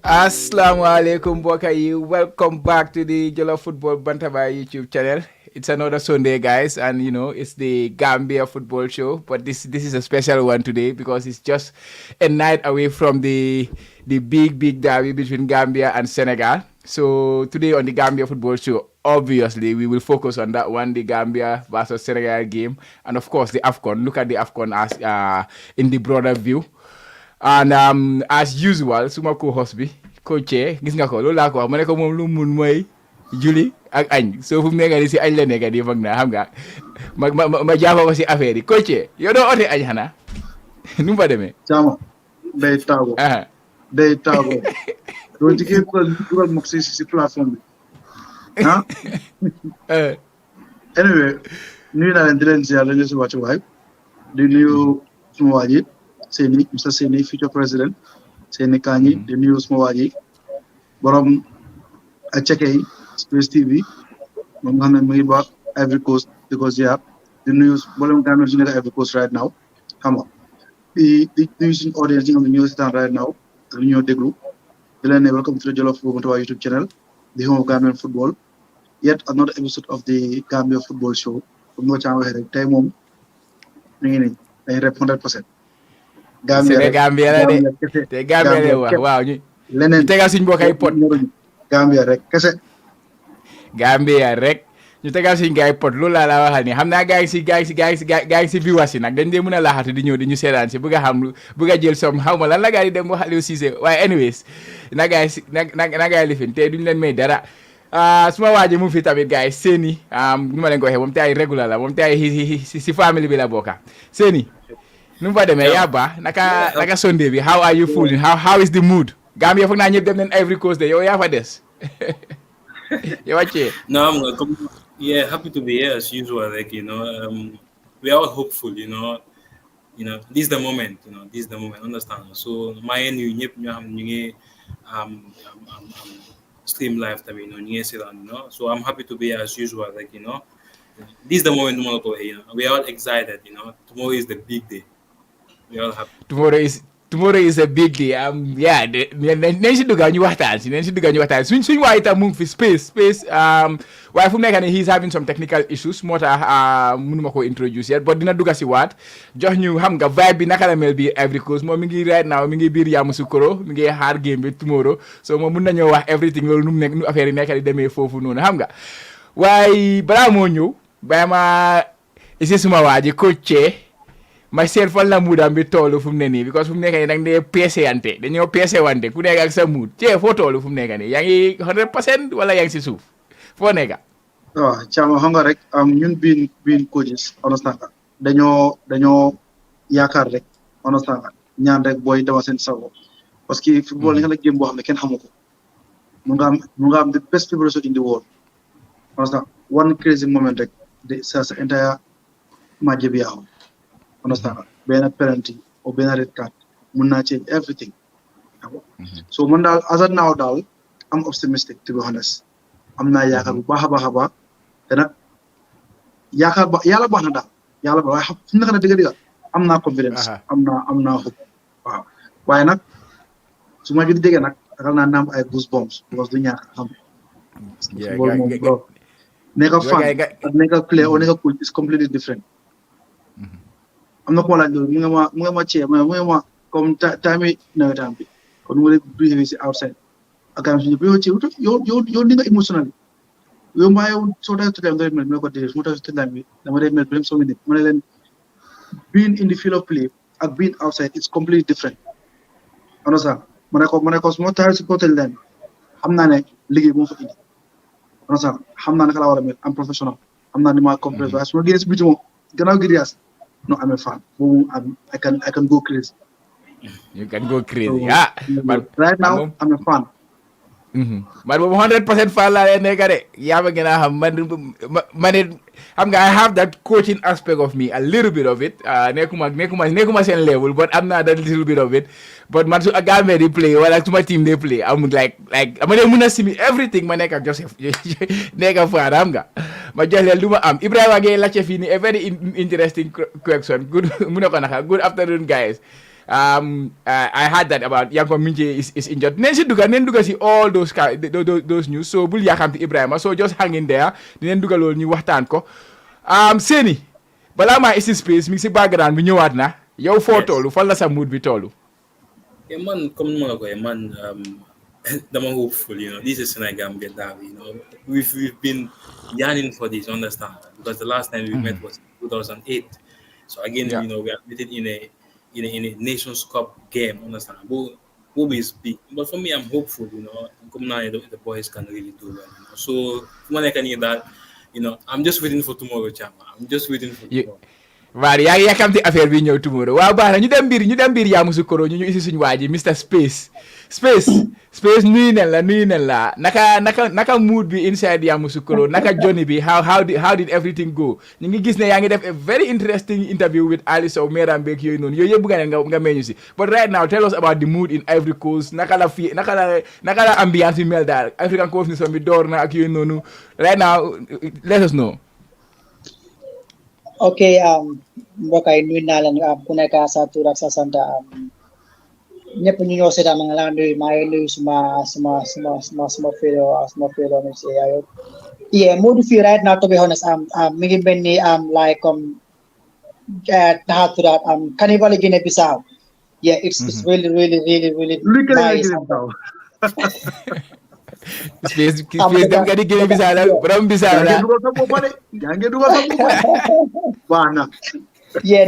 Assalamualaikum Bokai. Welcome back to the Jollof Football Bantaba YouTube channel. It's another Sunday, guys, and it's the Gambia football show. But this is a special one today because it's just a night away from the big derby between Gambia and Senegal. So today on the Gambia football show, obviously we will focus on that one, the Gambia versus Senegal game, and of course the AFCON. Look at the AFCON as in the broader view. And as usual, suma co-host bi coach gis nga ko loolu laa ko wax ma ne ko moom lu mun mooy julli ak añ soo fu mu nekk nii si añ la nekk nii foog naa xam nga ma jaafa ko si affaire yi coach yow doo oote añ xanaa nu mu fa demee. Jaama day taago. Day taago. doo jigéen dugal mok si plateforme bi anyway nuyu naa leen di leen ziar leen si wàccu waay di nuyu suma waa ji Seni Mr Seni future president Seni Kanyi di nuyu suma waa ji borom a Cekey Space TV moom nga xam ne mu ngi ba Ivory Coast because di nuyu borom Gambia su nekk Ivory Coast right now xam nga di nuyu suñu audience yi nga xam ne ñoo seetaan right now ak ñoo déglu di leen ne welcome to the Jollof Football Bantaba YouTube channel the home of Gambian football yet another episode of the Gambia football show comme noo caa waxee rek tey moom ñu ngi nii dañuy rep 100%. Senegambia la de te Gambia la wax waaw ñu leneen tegal suñu mbokk ay pot Gambia rek kese Gambia rek ñu tegal suñu gaay pot loolu laa la waxal ni xam naa gaay si viewers yi nag dañ dee mën a laaxatu di ñëw di ñu seetaan si bëgg a xam bëgg a jël som xaw ma lan la gaay di dem wax Aliou Cissé waaye anyways na gaay lifin te duñ leen may dara suma waaji mu fi tamit gaay Seni ñu ma leen ko waxee moom te ay regular la moom te ay si family bi la bokka Seni nu mu fa demee yaa baax naka Sunday bi how are you feeling how is the mood Gambia foog naa ñëpp dem nañ Ivory Coast de yow yaa fa des yow wàccee. No, happy to be here as usual. Like we are all hopeful. This is the moment. This is the moment. Understand? So my new ñëpp ñoo xam ñu ngi stream live tamit ñu ngi seetaan so I'm happy to be here as usual. Like this is the moment we are all excited. Tomorrow is the big day. We all happy. Tomorrow is a big day. Nañ si dugga ñu waxtaan suñ waay itam mu ngi fi space waaye fu mu nekk nii he's having some technical issues moo tax mënuma ko introduce yet but dina dugga si waat jox ñu xam nga vibe bi naka la mel bi Ivory Coast moom mi ngi right now mi ngi biir Yamoussoukro mi ngi xaar game bi tomorrow so moom mun nañoo wax everything loolu nu mu nekk nu affaire yi nekk di demee foofu noonu xam nga waaye balaa moo ñëw bàyyi ma isi suma waa ji coach ma seet fan la muudam bi toolu fu mu ne nii because fu mu nekk nii danga dee peese wante ku nekk ak sa muud foo toolu fu mu nekk nii yaa ngi 100% wala yaa ngi si suuf foo nekk. waaw Thiam xam nga rek ñun biin coaches understand dañoo yaakaar rek understand ñaan rek booy dama seen sago parce que football li nga la game boo xam ne kenn xamu ko mu nga am the best preparation in the world understand one crazy moment rek sa entire match bi yaaw understand benn penalty or benn red card mun naa change everything so man daal as of now daal I'm optimistic to be honest am naa yaakaar bu baax a baax te nag yaakaar ba yàlla baax na daal yàlla ba waaye fu mu nekk na dëgg am naa confidence am naa hope waaw waaye nag su ma jot déggee nag ragal naa naam ay goosebumps because du ñàkk xam nekk fan ak nekk player or nekk coach is completely different am na ko laaj loolu mu nga ma cee mu nga ma comme time nawetaan bi kon mu ne si outside ak am suñu yow ci yow ni nga émotionnel yow maa yow soo tax tuddee nga mel ko déedéet su ma tax tuddee bi dama day mel même soo minute ma ne leen being in the field of play ak being outside it's completely different understand ma ne ko su ma tax supporter leen xam naa ne liggéey bu ma fa indi understand xam naa naka la war a mel am professionnel xam naa ni ma comprendre waaye su ma génnee si biti moom gannaaw gi riyaas no I'm a fan boobu I can go crazy. You can go crazy. So, but right now I'm a fan. Man boobu 100% fan laa leen nekk de yaa ma gën a xam man xam nga I have that coaching aspect of me a little bit of it nekkuma seen level but am naa that little bit of it but man su Gambia di play wala suma team dey play am like ama dee mun a simi everything ma nekk ak Joseph nekk fan xam nga ma jox leen lu ma am Ibrahima ngay laajte fii ni a very interesting question good mu ne ko naka good afternoon guys. I heard that about Yanko Minje is injured. Neen duga si all those news. So bul yakamti Ibrahima. So just hang in there. Neen duga lol ñu waxtaan ko. Seni bala ma isi space mi si background bi ñëwaat na. Yow foo tolu fan la sa mood bi tolu. Yeah, man, comme ma ko man dama hopeful, this is Senegambia derby, We've been yearning for this, understand? Because the last time we met was 2008. So again, we are meeting in a Nations Cup game, understand? Will be big. But for me, I'm hopeful, Come now, the boys can really do well. So when I can hear that, I'm just waiting for tomorrow, Chama. I'm just waiting for tomorrow. Waaw yaa ngi yàkkamti affaire bi ñëw tomorrow waaw baax na ñu dem mbir Yamoussoukro ñu isi suñu waa ji Mr Space nuyu nen la naka mood bi inside Yamoussoukro naka journey bi how did everything go ñu ngi gis ne yaa ngi def a very interesting interview with Ali Sow Meram beeg yooyu noonu yooyu yëpp bëgg nga meñu si but right now tell us about the mood in Ivory Coast naka la ambiance bi mel daal African Cup of bi door na ak yooyu noonu right now let us know. Okay, mbokk yi nuyu naa leen ku nekk sa tur ak sa sant ñëpp ñu ñëw seetaan ma nga laa nuyu maa ngi nuyu suma fellow mi si yayo Modou fii right now to be honest mi ngi mel ni like how to that Carnival Guinea Bissau it's really nice. Space dem nga di Guinée Bissau la borom Bissau la jange dugal sa baax na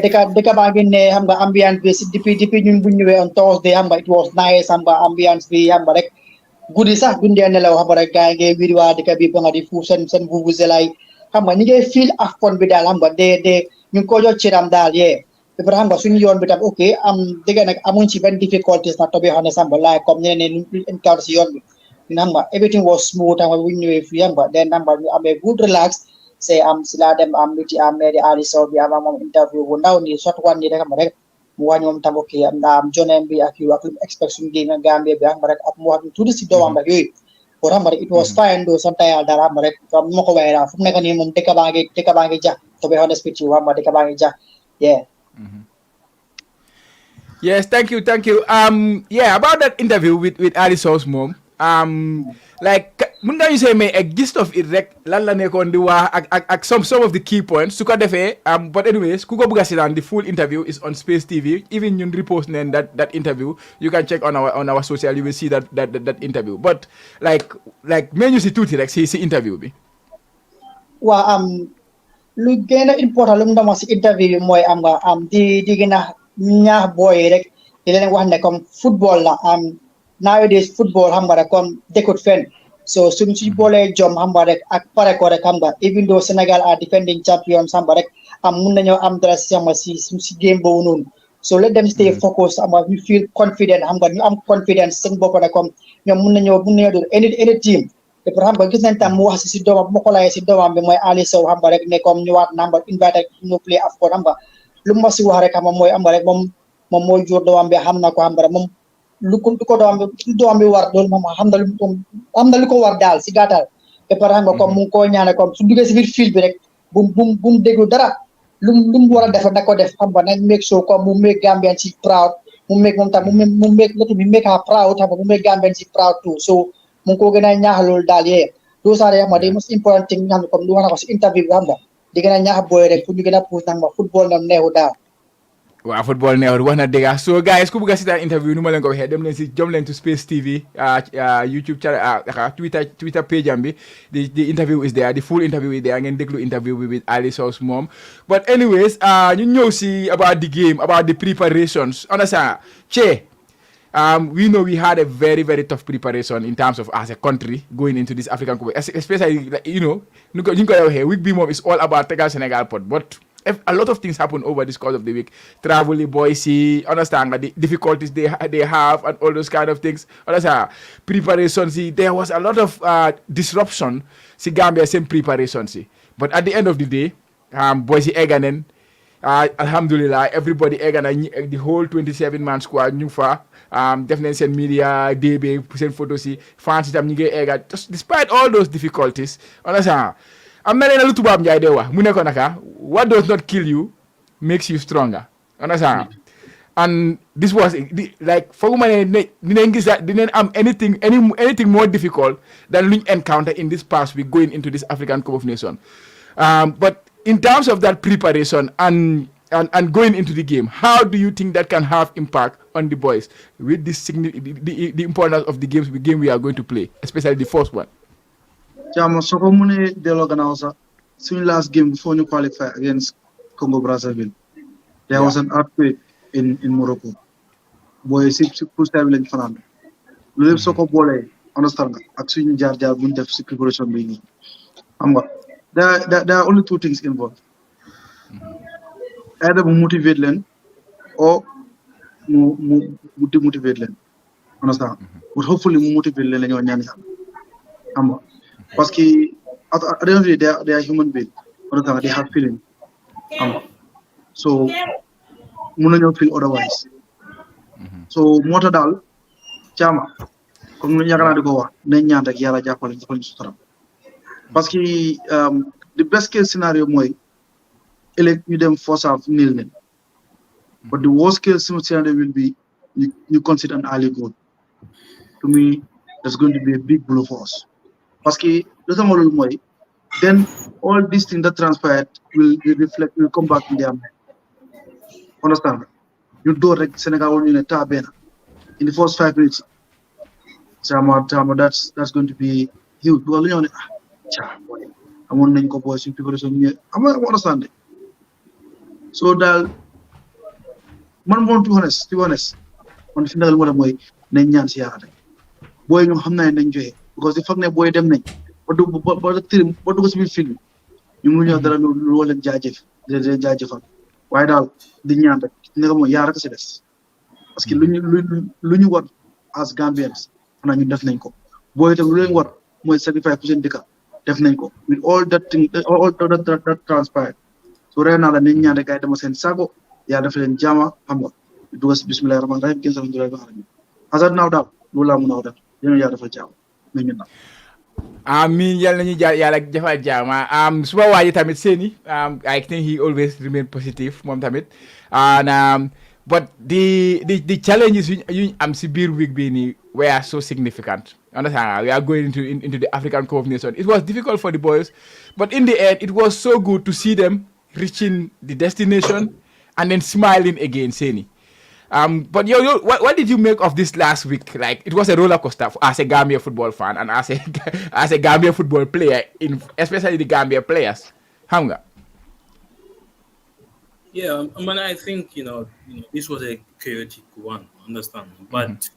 dëkk baa ngi ne xam nga ambiance bi depuis ñun bu ñëwee on Thursday xam nga it was nice xam nga ambiance bi xam nga rek guddi sax duñ dee nelaw xam nga rek gaa ngi wiri waa dëkk bi ba nga di fu seen vuvuzelay xam nga ñi ngay feel AFCON bi daal xam nga de ñu ko jox ciram daal ba xam nga suñu yoon bi tam ok dëgg nag amuñ ci benn difficulties na to be honest xam nga laay comme ñeneen ñu encounter si yoon bi number everything was smooth and we knew if you remember then number I'm a good relax say sila dem miti made Ali so bi am interview bu ndaw ni short one ni rek am rek mu wañ mom tam okay John MB ak you expect some game Gambia bi am rek ak mu wax tout ci do am rek yoy pour am rek it was fine do sometimes dara am rek comme mako wayra fu nek ni mom deka baangi ja to be honest with you am deka baangi ja Yes, thank you. About that interview with Ali Sow's mom. Like mun nga ñu say mais a gist of it rek lan la nekkoon di wax ak some of the key points su ko defee but anyways ku ko bëgg a seetaan the full interview is on Space TV even ñun repost neen that interview you can check on our social you will see that interview but like mais ñu si tuuti rek si interview bi waa lu gën a important lu mu dama si interview bi mooy am nga di gën a ñaax booy rek di leen wax ne comme football la nowadays football xam nga rek comme dékut fenn so suñ si boolee jom xam nga rek ak pare ko rek xam nga even though Senegal are defending champions xam nga rek mun nañoo am dara si xam nga si game boobu noonu so let them stay focused xam nga ñu feel confident xam nga ñu am confidence seen bopp rek comme ñoom mun nañoo do any team te pour xam nga gis nañ tam mu wax si doomam bu ma ko laajee si doomam bi mooy Ali Sow xam nga rek ne comme ñu waat number invité ñu play AFCON xam nga lu ma si wax rek xam nga mooy am nga rek moom mooy jur doomam bi xam na ko xam nga rek moom lu ko doom bi war loolu moom xam na lu ko war daal si gàttal te par xam nga comme mu ngi koo ñaane comme su duggee si biir field bi rek bu mu déglu dara lu mu war a def na ko def xam nga nañ make sure comme mu make Gambian si proud mu make moom tam mu make her proud xam nga mu make Gambian si proud too so mu ngi koo gën a ñaax loolu daal those are xam nga the most important thing xam nga comme lu wax na ko si interview bi xam nga di gën a ñaax booy rek pour ñu gën a puus nag ma football nam neexu daal waaw football neexut wax na dëgg so guys ku bëgg a seetaan interview nu ma leen ko waxee dem leen si jom leen to Space TV YouTube channel Twitter page am bi the interview is there the full interview is there ngeen déglu interview bi with Ali Sow's mom but anyways ñu ñëw si about the game about the preparations understand Che we know we had a very, very tough preparation in terms of as a country going into this African Cup, especially, you know, week B mom is all about Senegal pot, but if a lot of things happen over this course of the week. Travel, boys, see, understand the difficulties they have and all those kind of things. Understand preparation, see, there was a lot of disruption. See, Gambia same preparation, see, but at the end of the day, boys, see, Eganen. Alhamdulillah, everybody the whole 27-man squad ñu fa def nañ seen media DB seen photo si fans itam ñu ngi egga despite all those difficulties understand am na leen lu tubaab njaay dee wax mu ne ko naka what does not kill you makes you stronger understand and this was like fooguma ne dinañ gis dinañ am anything more difficult than luñ encounter in this past week going into this African Cup of Nations but in terms of that preparation and going into the game, how do you think that can have impact on the boys with this the importance of the game we are going to play, especially the first one? Chama soko mune delo gannaaw sax suñu last game before ñu qualify against Congo Brazzaville. There was an earthquake in Morocco. Boy si push time lañ fanaan. Lu lepp soko bolé understand nga ak suñu jaar buñ def ci preparation bi ni. Xam nga there are only two things involved. Either we motivate them or we demotivate them. Understand? But hopefully we motivate them and ñaan yalla. Parce que at the end of the day they are human beings. Understand? They have feeling. So mun nañu feel otherwise. So mota dal chama comme ñu yaakaar di ko wax nañ ñaan rek yalla jappal ñu sutura. Parce que the best case scenario mooy elect ñu dem force out nil leen but the worst case scenario will be you consider an early goal. To me that's going to be a big blow for us parce que lu tax loolu mooy then all these things that transpired will come back in their mind. Understand ñu door rek Senegal woon ñu ne taa benn in the first 5 minutes tama that's going to be huge because lu ñëw ne amoon nañ ko boy suñu préparation ñu understand so daal man moom to be honest man fi ndagal moo mooy nañ ñaan si yàlla rek booy ñoom xam naa ne nañ joxe because di foog ne booy dem nañ ba dugg si biir film ñu mu ñëw dara lu leen jaajëfal waaye daal di ñaan rek ne ko mooy yaa rek si des parce que lu ñu war as Gambians xanaa ñu def nañ ko booy itam lu leen war mooy sacrifice pour seen dëkk def nañ ko with all that transpired so rey naa la nañ ñaan rek ay dama seen sago yaa def leen jaama xam nga dugal si bismillahi rahmaani rahim gën sa alhamdulillahi rabbil alamin asad naaw daal loolu laa mun a wax def yaa defal jaama nañu naan amin yàlla nañu yàlla defal jaama suma waaji tamit seeni I think he always remain positive moom tamit and but the challenges you am si biir week bi nii were so significant. Understand? We are going into the African Cup of Nations. It was difficult for the boys, but in the end, it was so good to see them reaching the destination and then smiling again, Seni. But what did you make of this last week? Like, it was a roller coaster as a Gambia football fan and as a Gambia football player, especially the Gambia players. Hamga. Yeah, I think this was a chaotic one. Understand? But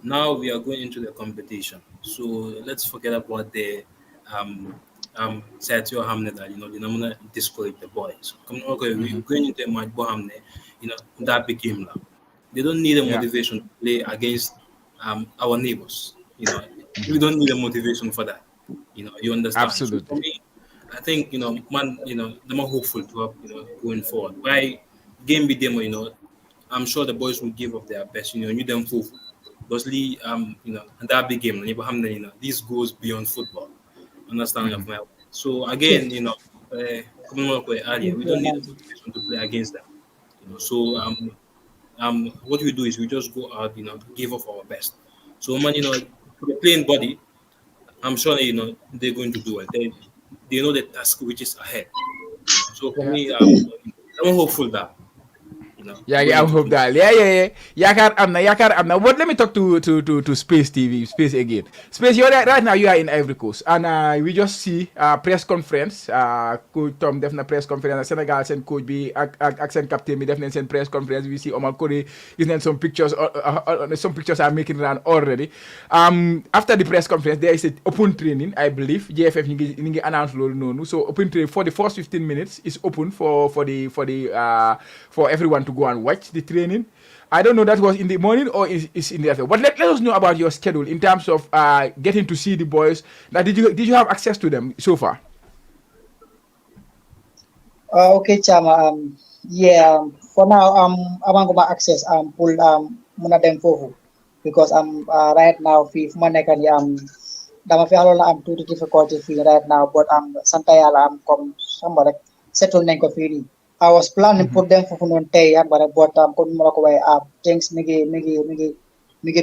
now we are going into the competition, so let's forget about the Satio Hamne that the nominal discourage the boys. Okay, we're going into a match Bohamne, that became now. They don't need a motivation to play against our neighbors. We don't need a motivation for that. You understand? Absolutely. So for me, I think the more hopeful to have going forward. By game be demo, I'm sure the boys will give up their best. You them full. Mostly, that big game. This goes beyond football. Understand? So again, we don't need a motivation to play against them. So what we do is we just go out, give up our best. So man, for the playing body, I'm sure they're going to do it. They know the task which is ahead. So for me, I'm hopeful that Yeah, I hope that. Yeah. Yakar Amna. But let me talk to Space TV, Space again. Space, right now you are in Ivory Coast, and we just see press conference. Coach Tom definitely press conference. Senegal send coach be accent captain be definitely send press conference. We see Omar Kone is then some pictures. Some pictures are making around already. After the press conference, there is an open training, I believe. JFF you announced no. So open training for the first 15 minutes is open for everyone to go and watch the training. I don't know that was in the morning or is in the afternoon. But let us know about your schedule in terms of getting to see the boys. Now, did you have access to them so far? Okay, Chama. For now, I'm going to access pull muna dem fofu because right now dama fi halona tuti difficulty fi right now, but santa yalla comme samba rek settle nañ ko fi ni. I was planning put them for non tay but kon mo ko way things migi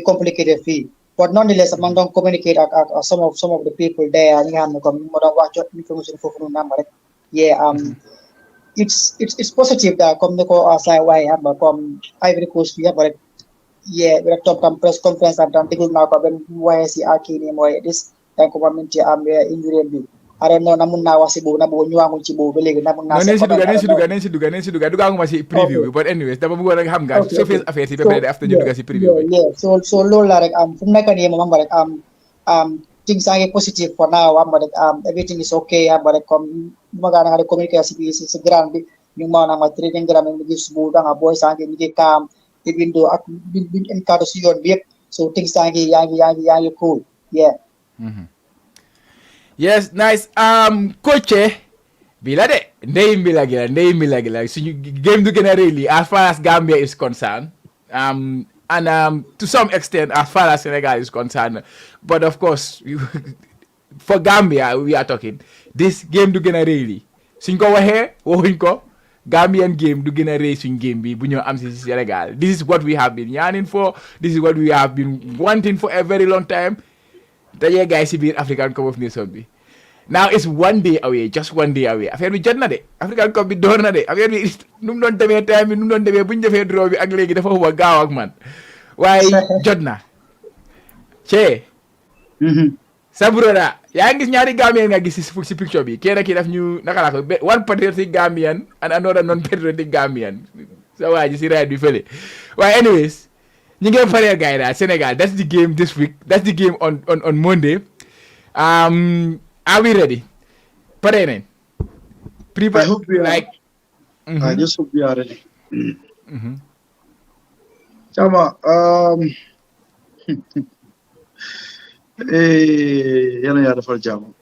complicated fee, but nonetheless man don't communicate some of the people there ñi nga xamne comme mo don wax jot information fofu non number rek it's positive that comme niko say way comme Ivory Coast fi rek we top press conference and digul na ko ben way si akini moy this tan ko minti injury bi I don't know namun na wasi bo na bo ñuwangu ci bo ba legi namun na neen si duga duga si preview but anyways dama bëggoon rek xam nga so face affaire ci ba pare after ñu duga si preview so loolu la rek fu mu nekk nii moom rek things are positive for now rek everything is okay rek comme ma ga na communication bi ci grand bi ñu ma na ma training grand mi gis bu da nga boy sangi ni kam te bindo ak bin en cadre ci yoon bi yëpp so things sangi yaangi cool Yes, nice. Coach, bila de, ndey mbila gila. Suñu game du gëna really as far as Gambia is concerned. And to some extent as far as Senegal is concerned. But of course, for Gambia we are talking. This game du gëna really. Suñ ko waxuñ ko Gambian game du gëna really suñ game bi bu ñu am ci Senegal. This is what we have been yearning for. This is what we have been wanting for a very long time. Daje guys ci biir African Cup of Nations bi. Now it's just one day away. Affaire bi jot na de. African Cup bi door na de. Affaire bi nu mu doon demee time bi nu mu doon demee bu ñu defee draw bi ak léegi dafa huwa gaaw ak man. Waaye jot na. Che. Sa broda, yaa ngi gis ñaari Gambian nga gis ci picture bi. Kenn ki daf ñu naka la ko one patriotic Gambian and another non-patriotic Gambian. Sa waa ji si right bi fële. Waaye anyways, ñu ngi faree gars yi daal Senegal, that's the game this week. That's the game on Monday. Are we ready? Pare nañ. I hope we are. I just hope we are ready. Chama, yana ya defal jàmm.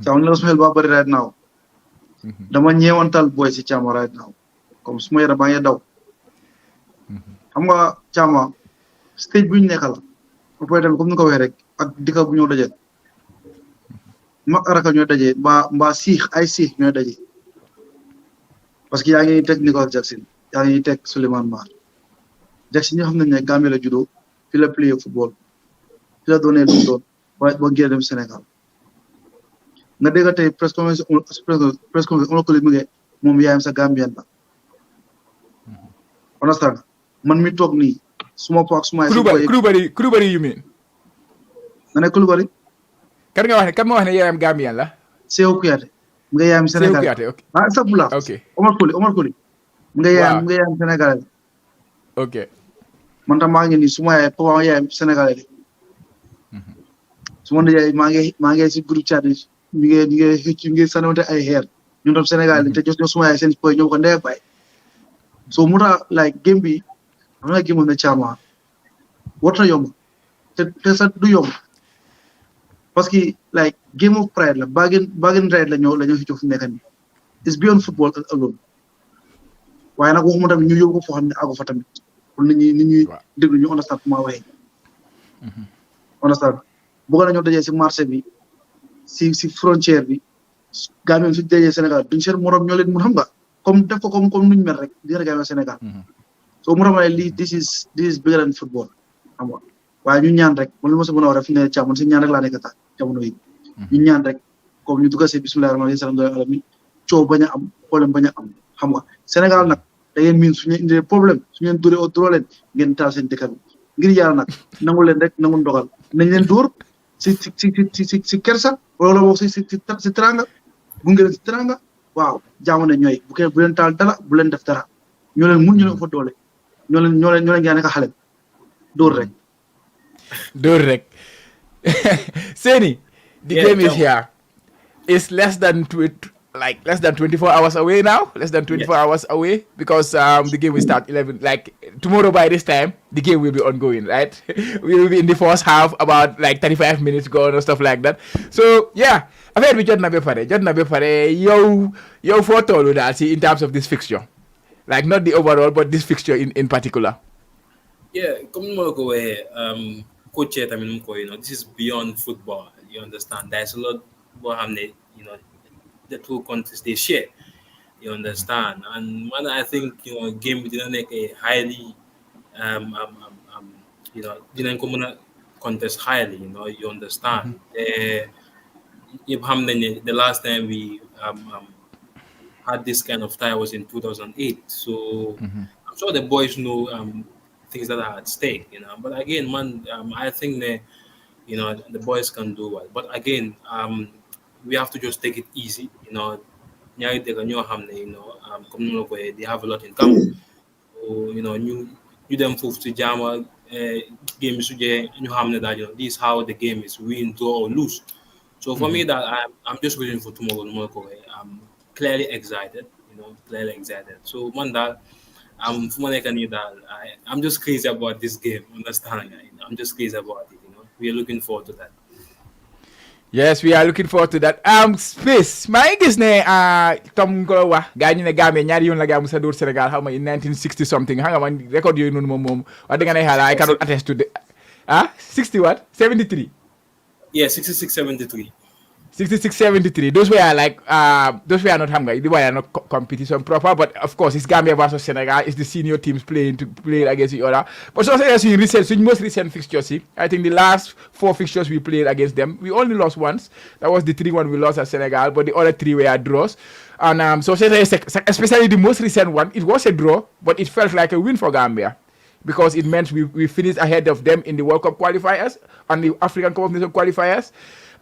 Chama la smel ba bari right now. Dama ñeewantal boy si Chama right now. Comme suma yara ba ngi daw. Xam nga Chama stage bu ñu nekk la. Ba pare tamit comme ni ko waxee rek ak dika bu ñoo dajé. Mag araka ñoo dajé mbaa ay siix ñoo dajé. Parce que yaa ngi teg Nicolas Jackson, yaa ngi teg Souleymane Mar. Jackson ñoo xam nañ ne Gambie la juddoo fi la play football fi la doonee lu doon ba ngeen dem Sénégal nga dégg tey presque on ko li moom yaayam sa Gambien la understand man mi toog nii suma po ak suma Koulibaly you mean nga ne Koulibaly kan moo wax ne yaayam Gambien la Seydou Kouyaté nga yaayam Sénégal sabula Omar Koli nga yaayam Sénégal ok man tam maa ngi nii suma yaayam Sénégal suma yaay maa ngi si groupe chat ñu ngi sanonte ay xeer ñun tam Sénégal te jos ñoo suma yaay seen poy ñoo ko ndee bay so mu tax like game bi am na game na Chama warta yomb te sax du yomb parce que like game of pride la bargain right la ñoo xëccoo fu nekk nii it's beyond football alone waaye nag waxuma tamit ñu yóbbu ko foo xam ne àggu fa tamit pour nit ñi déglu ñu understand fu ma waxee understand bëgg nañoo dajee si marché bi si frontière bi Gambien su dajee Sénégal duñ seen morom ñoo leen mun xam nga comme def ko comme nuñ mel rek di Gambien Sénégal so mu ramane lii this is bigger than football xam nga waaye ñu ñaan rek man lu ma sa mën a wax rek fi ne càmmoon si ñaan rek laa nekk tax jamono yi ñu ñaan rek comme ñu dugga see bismillah rahmaan salaam alamin coow bañ a am problème bañ a am xam nga Sénégal nag da ngeen miin su ñu indee problème su ngeen duree au leen ngeen taal seen dëkk bi ngir yàlla nag nangu leen rek nangu ndogal nañ leen dóor si kersa wala boog si teranga gunge leen si teranga waaw jaamu ne ñooy bu leen taal dara bu leen def dara ñoo leen mun ñu leen fa doole ñoo leen gaa nekk xale dóor rek Seni, the game is here. It's less than 24 hours away now. Less than 24 hours away because the game will start 11. Like tomorrow by this time, the game will be ongoing, right? We will be in the first half, about like 35 minutes gone or stuff like that. So yeah, affaire bi jot na ba pare yow foo tollu daal si in terms of this fixture, like not the overall but this fixture in particular. Yeah, comme ma ko waxee coach tamit mu ko this is beyond football. You understand? There's a lot boo xam ne the two countries they share. You understand? And man, I think game bi dina nekk a highly dinañ ko mën a contest highly. You understand? Yëpp xam nañ ne the last time we had this kind of tie was in 2008. So I'm sure the boys know things that are at stake, But again, man, I think that the boys can do well. But again, we have to just take it easy, They have a lot in common. So, you them move to Jama games that this is how the game is win, draw or lose. So for me, that I'm just waiting for tomorrow. I'm clearly excited, clearly excited. So man, that I'm just crazy about this game. Understand? I'm just crazy about it. We are looking forward to that. Yes, we are looking forward to that. Space. My gis ne Tom ko wax gaay ñu ne Gambia ñaari yoon la gaa musa dóor Senegal xaw ma in 1960 something xam nga man record yooyu noonu moom wax dëgg ne xala I cannot attest to 60 what 73. Yeah, 66-73. 66-73. Those were not they were not competition proper, but of course it's Gambia versus Senegal. It's the senior teams playing against each other. But so in most recent fixtures, I think the last 4 fixtures we played against them, we only lost once. That was the 3-1 we lost at Senegal, but the other 3 were draws. And so especially the most recent one, it was a draw, but it felt like a win for Gambia, because it meant we finished ahead of them in the World Cup qualifiers and the African Cup of Nations qualifiers.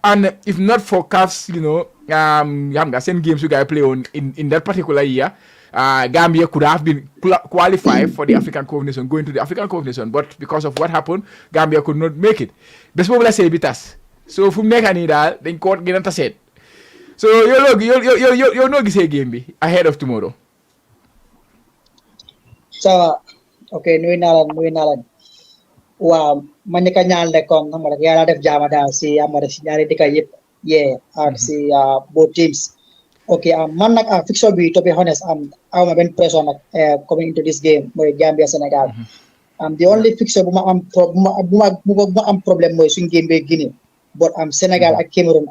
And if not for CAF's, same games you guys play on in that particular year, Gambia could have been qualified for the African Cup of Nations, going to the African Cup of Nations. But because of what happened, Gambia could not make it. Best boobu la say bitas. So fu mu nekk nii daal dañ ko gën a taseet. So yow noo gisee game bi ahead of tomorrow. So okay, nuyu naa leen. Waaw man ni ka ñaan rek comme xam nga rek yàlla def jaama daal si si ñaari dëkk yëpp ak si both teams. Okay, man nag fixture bi to be honest awma benn pression nag coming into this game mooy Gambia Senegal. The only fixture bu ma am problème mooy suñu game bi Guinée, but Senegal ak Cameroon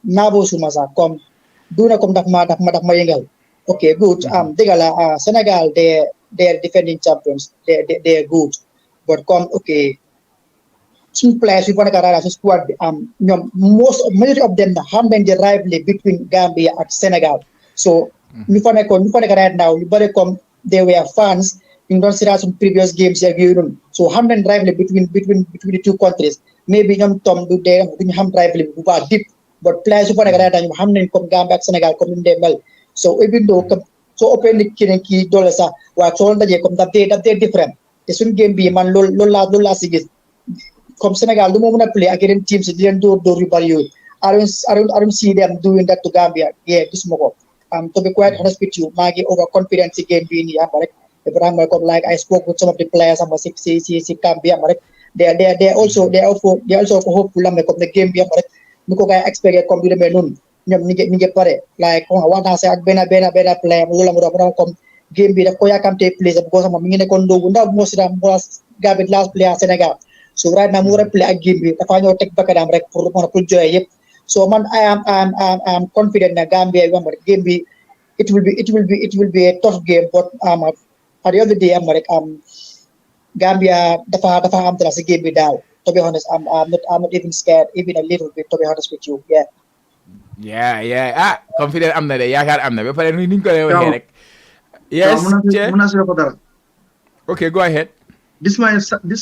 naabo suma sax comme duna comme daf ma yëngal. Okay, good. Dëgg la Senegal they're defending champions, they're good. But come okay, some players we want to get squad. Majority of them have been the rivalry between Gambia and Senegal. So we want to right now. You better come. They were fans. You don't see that some previous games here. So have been rivalry between the two countries. Maybe you Tom do there. You have rivalry deep. But players we want to get right now. You have been come Gambia Senegal come in them well. So even though so open the key dollars are what all the come that they different. The swing game be man lola sigis come Senegal do moment play against teams didn't do rivalry. I don't see them doing that to Gambia. Yeah, this moko. To be quite honest with you, Maggie overconfidence again being here, Abraham like I spoke with some of the players I'm see Gambia, they also hopeful the game be Niko guy expect come to the menun. Nyom pare like one has ak bena play lola come game bi daf ko yakamte place because mi ngi nekkoon ndogu ndaw mo si dam Gambia last player Senegal. So right now mu play ak game bi dafa ñoo tek bakadam rek pour joy yep. So man I am confident na Gambia game bi it will be a tough game, but at the other day Gambia dafa am dara si game bi daal. To be honest, I'm not even scared even a little bit, to be honest with you. Yeah. Confident am na de yaakaar am na ba pare ni ñu ko waxee rek. Yes, Chair. Okay, go ahead. This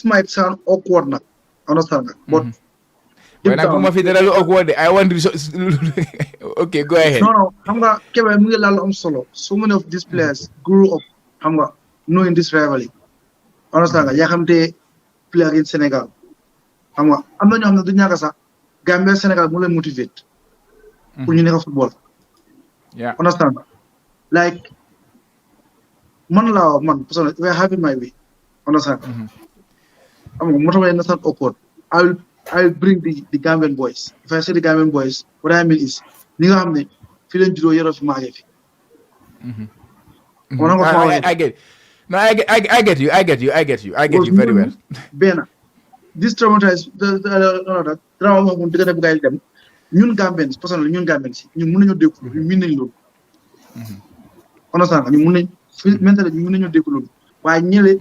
might sound awkward now, understand nga, but When I put my feet awkward, I want to. Okay, go ahead. no, xam nga Kebe mu ngi laal am solo. So many of these players grew up, xam nga, knowing this rivalry. Understand nga, yaa xam te play against Senegal. Xam nga, am na ñoo xam ne du ñàkk sax Gambia Senegal mu leen motivate pour ñu nekk football. Yeah. Understand nga, like man personally, we are having my way. Understand? I'm not awkward. I'll bring the Gambian boys. If I say the Gambian boys, what I mean is, you have the feeling you year of Margaret. I get. No, I get you. I get you very well. Bena, this traumatized the trauma won't get a them. Ñun Gambians, personally, ñun Gambians, ñu mën nañu dégg ñu min nañ loolu. Understand? ñu mën nañ mentally ñu mën nañu dégg loolu. Waaye ñële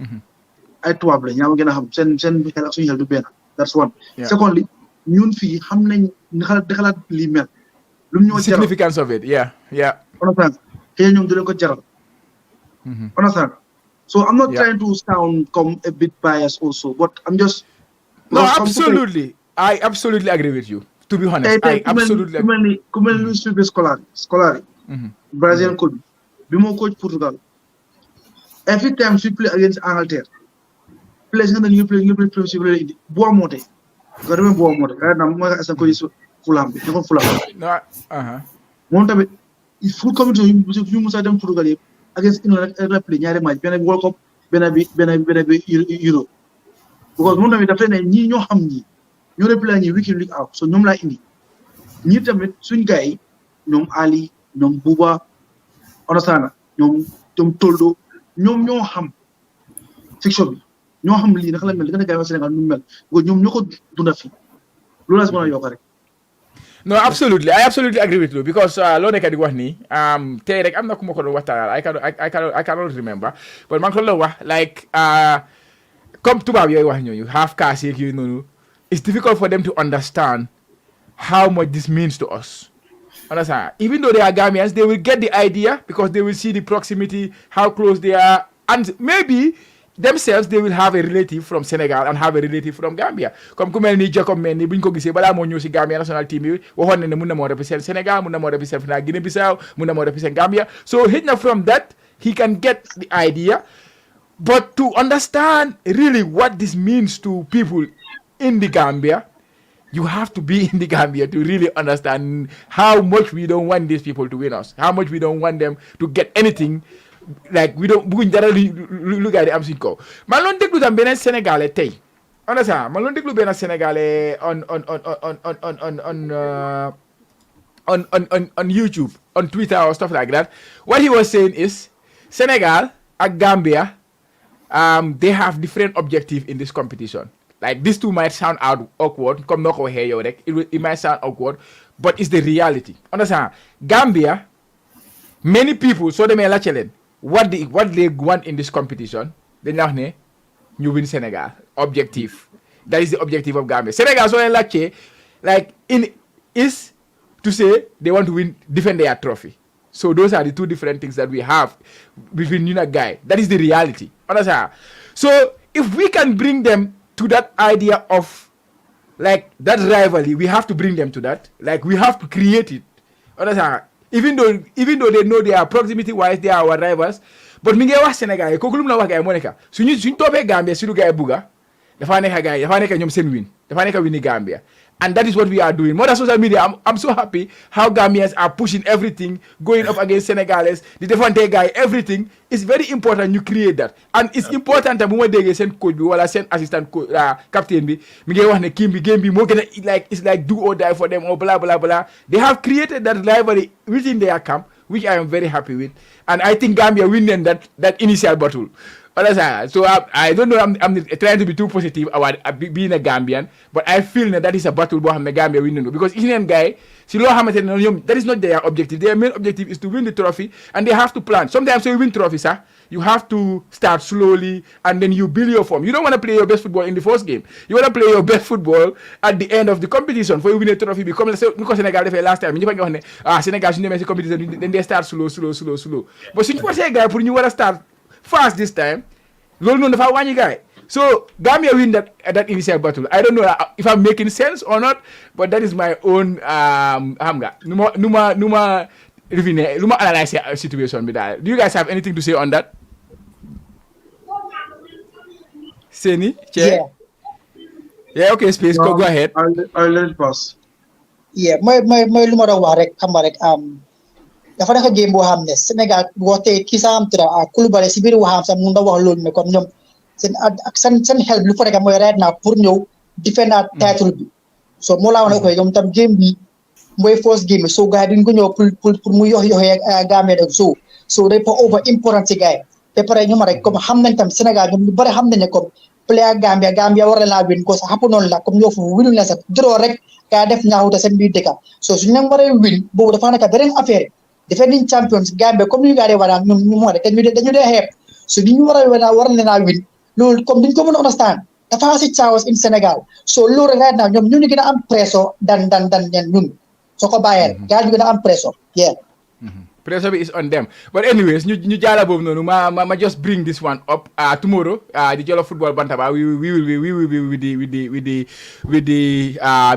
ay tubaab la ñaa gën a xam seen xel ak suñu xel du benn. That's one. Secondly, ñun fii xam nañ ni xalaat lii mel. Lu mu ñoo jaral significance of it, yeah. Understand? Xëy ñoom du leen ko jaral. Understand? So I'm not trying to sound a bit biased also, but I'm just. No, absolutely. I absolutely agree with you. To be honest, I absolutely agree. Come on, Luis Felipe Scolari, Brazilian coach, Bimo coach Portugal. Every time we play against Angleterre, players in the new play Boamote. Got to Boamote. I'm more as a coach Fulham. No, one time, if full coming to you must have done Portugal against England play Nyare match, Ben World Cup, Ben Euro. Because one time the friend ni ñoo xam ni ñoo replay ñi week in week out, so ñoom laa indi ñi tamit suñ gars yi ñoom Ali ñoom Buba understand ñoom Toldo ñoom ñoo xam fiction bi ñoo xam lii naka la mel gën a gaaw Sénégal nu mel because ñoom ñoo ko dunda fi loolu laa si mën a yokk rek. No, absolutely. I absolutely agree with you because loo nekk di wax nii tey rek am na ku ma ko doon waxtaan I cannot remember but man ko la wax like comme tubaab yooyu wax ñooñu half caste yeeg yooyu noonu it's difficult for them to understand how much this means to us. Understand? Even though they are Gambians, they will get the idea because they will see the proximity, how close they are, and maybe themselves they will have a relative from Senegal and have a relative from Gambia. Comme ku mel ni Jacob mel ni bu ñu ko gisee balaa moo ñëw si Gambia national team bi waxoon na ne mun na moo represent Senegal, mun na moo represent Guinea Bissau, mun na moo represent Gambia. So hit na from that he can get the idea. But to understand really what this means to people in the Gambia, you have to be in the Gambia to really understand how much we don't want these people to win us, how much we don't want them to get anything. Like we don't bëgguñ dara lu gars yi am suñ kaw man loon déglu tam beneen sénégalais tey understand man loon déglu beneen sénégalais on YouTube, on Twitter or stuff like that. What he was saying is Senegal and Gambia they have different objectives in this competition. Like these two might sound awkward, come knock here, it might sound awkward, but it's the reality. Understand? Gambia, many people, so they may like what they want in this competition, they know you win Senegal. Objective. That is the objective of Gambia. Senegal, so like is to say they want to win, defend their trophy. So those are the two different things that we have between you and guy. That is the reality. Understand? So if we can bring them to that idea of like that rivalry, we have to bring them to that. Like we have to create it. Understand? Even though they know they are proximity wise, they are our rivals. But mi ngi wax Sénégal ko lu mu la wax gay mo neka suñu topé Gambia suñu gay buga dafa nekk ñom seen win dafa nekk wini Gambia. And that is what we are doing. More than social media, I'm so happy how Gambians are pushing everything, going up against Senegalese, the different guy, everything. It's very important you create that. And it's important that when they send coach or send assistant coach, captain me get one game be more like it's like do or die for them or blah blah blah. They have created that rivalry within their camp, which I am very happy with. And I think Gambia winning that initial battle. So I don't know, I'm trying to be too positive about being a Gambian, but I feel that is a battle the Gambia winning because Indian guy, that is not their objective. Their main objective is to win the trophy and they have to plan. Sometimes when you win trophy, sir, you have to start slowly and then you build your form. You don't want to play your best football in the first game. You want to play your best football at the end of the competition for you win a trophy. Because Senegal defee last time ñu fa nga wax ne Sénégal suñu demee si competition then they start slow. But suñu forcé gars pour ñu war a start fast this time loolu noonu dafa wàññi gars. So Gambia win that initial battle. I don't know if I'm making sense or not, but that is my own xam nga nu ma refine lu ma analyse situation bi daal. Do you guys have anything to say on that? Seni, Che? Yeah, okay, Space, go ahead. I'll let it pass. Yeah, may lu ma doon wax rek xam nga rek dafa nekk game boo xam ne Sénégal woote kii sax am tudd Koulibaly si biir waxam sax mun na wax loolu ne comme ñoom seen xel bi lu fa nekk mooy right now pour ñëw defend title bi so moo laa wax ne ko ñoom tam game bi mooy first game so gars yi duñ ko ñëw pour mu yox Gambia rek so day pour over important si gars yi ba pare ñu ma rek comme xam nañ tam Sénégal ñoom ñu bëri xam nañ ne comme player Gambia war na laa win ko sax xapp noonu la comme ñoo foofu winul na sax draw rek gaa def ñaawute seen biir dëkka so suñu leen waree win boobu dafa nekk beneen affaire defending champions Gambia comme ñu gaa dee wana ñoom ñu moo rek dañu dee xeeb so ñu war leen a win loolu comme duñ ko mën a understand dafa si chaos in Sénégal so loolu right now ñoom ñu gën a am pression dan ñun soo ko bàyyee gaa ñu gën a am pression yeah Pressure is on them. But anyways, ñu jaala boobu noonu ma just bring this one up tomorrow. The Jollof Football Bantaba. We will be with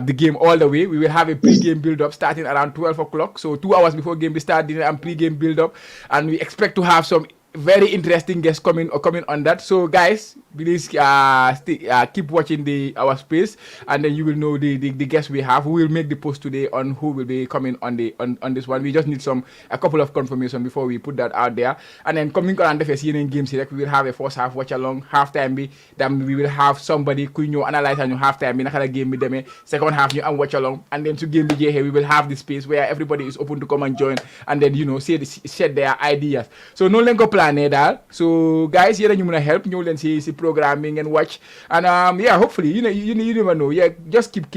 the game all the way. We will have a pre-game build-up starting around 12 o'clock. So 2 hours before game we start, and pre-game build-up, and we expect to have some very interesting guests coming on that. So guys, please keep watching our space, and then you will know the guests we have. We will make the post today on who will be coming on this one. We just need a couple of confirmation before we put that out there. And then coming on the first games here, we will have a first half watch along, halftime be. Then we will have somebody who you analyze and you halftime be nakala game be them. Second half you and watch along, and then to game be here we will have the space where everybody is open to come and join, and then share their ideas. So no longer plan daal so guys yéen a ñu mën a help ñëw leen si programming and watch and yeah hopefully you never know yeah just keep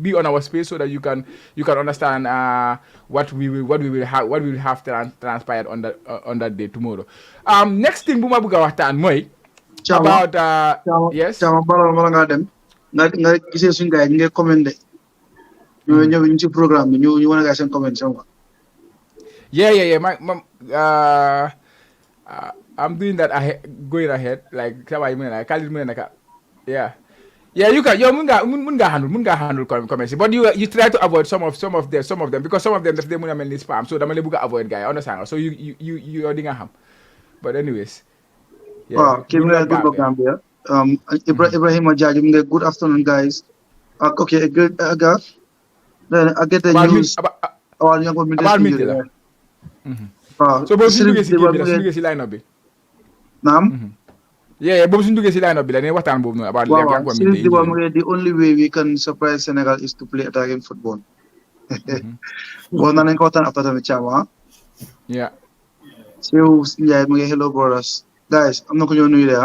be on our space so that you can understand what we will have transpired on that day tomorrow. Next thing bu ma bëgg a waxtaan mooy about yes Chama bala nga dem nga gisee suñu gars yi ñu ngi commandé ñu ci programme bi ñu wane gars seen comment sama Yeah. I'm doing that going ahead. Like, yeah. You can. Mun ga handle comments. But you try to avoid some of them because some of them they mun mainly spam. So dama le buga avoid guy. Understand? So you are dinga ham. But anyways. Yeah. Good Gambia. Ibrahim Ajaj, good afternoon, guys. Okay, good. Then I get the news. About me. So boobu suñu duggee si line up bi naam boobu suñu duggee si line up bi la ne waxtaan boobu noonu about the only way we can surprise Senegal is to play attacking football bon nañ ko waxtaan after tamit Chama Sehu Ndiaye mu ngi hello brothers guys am na ko ñoo nuyu de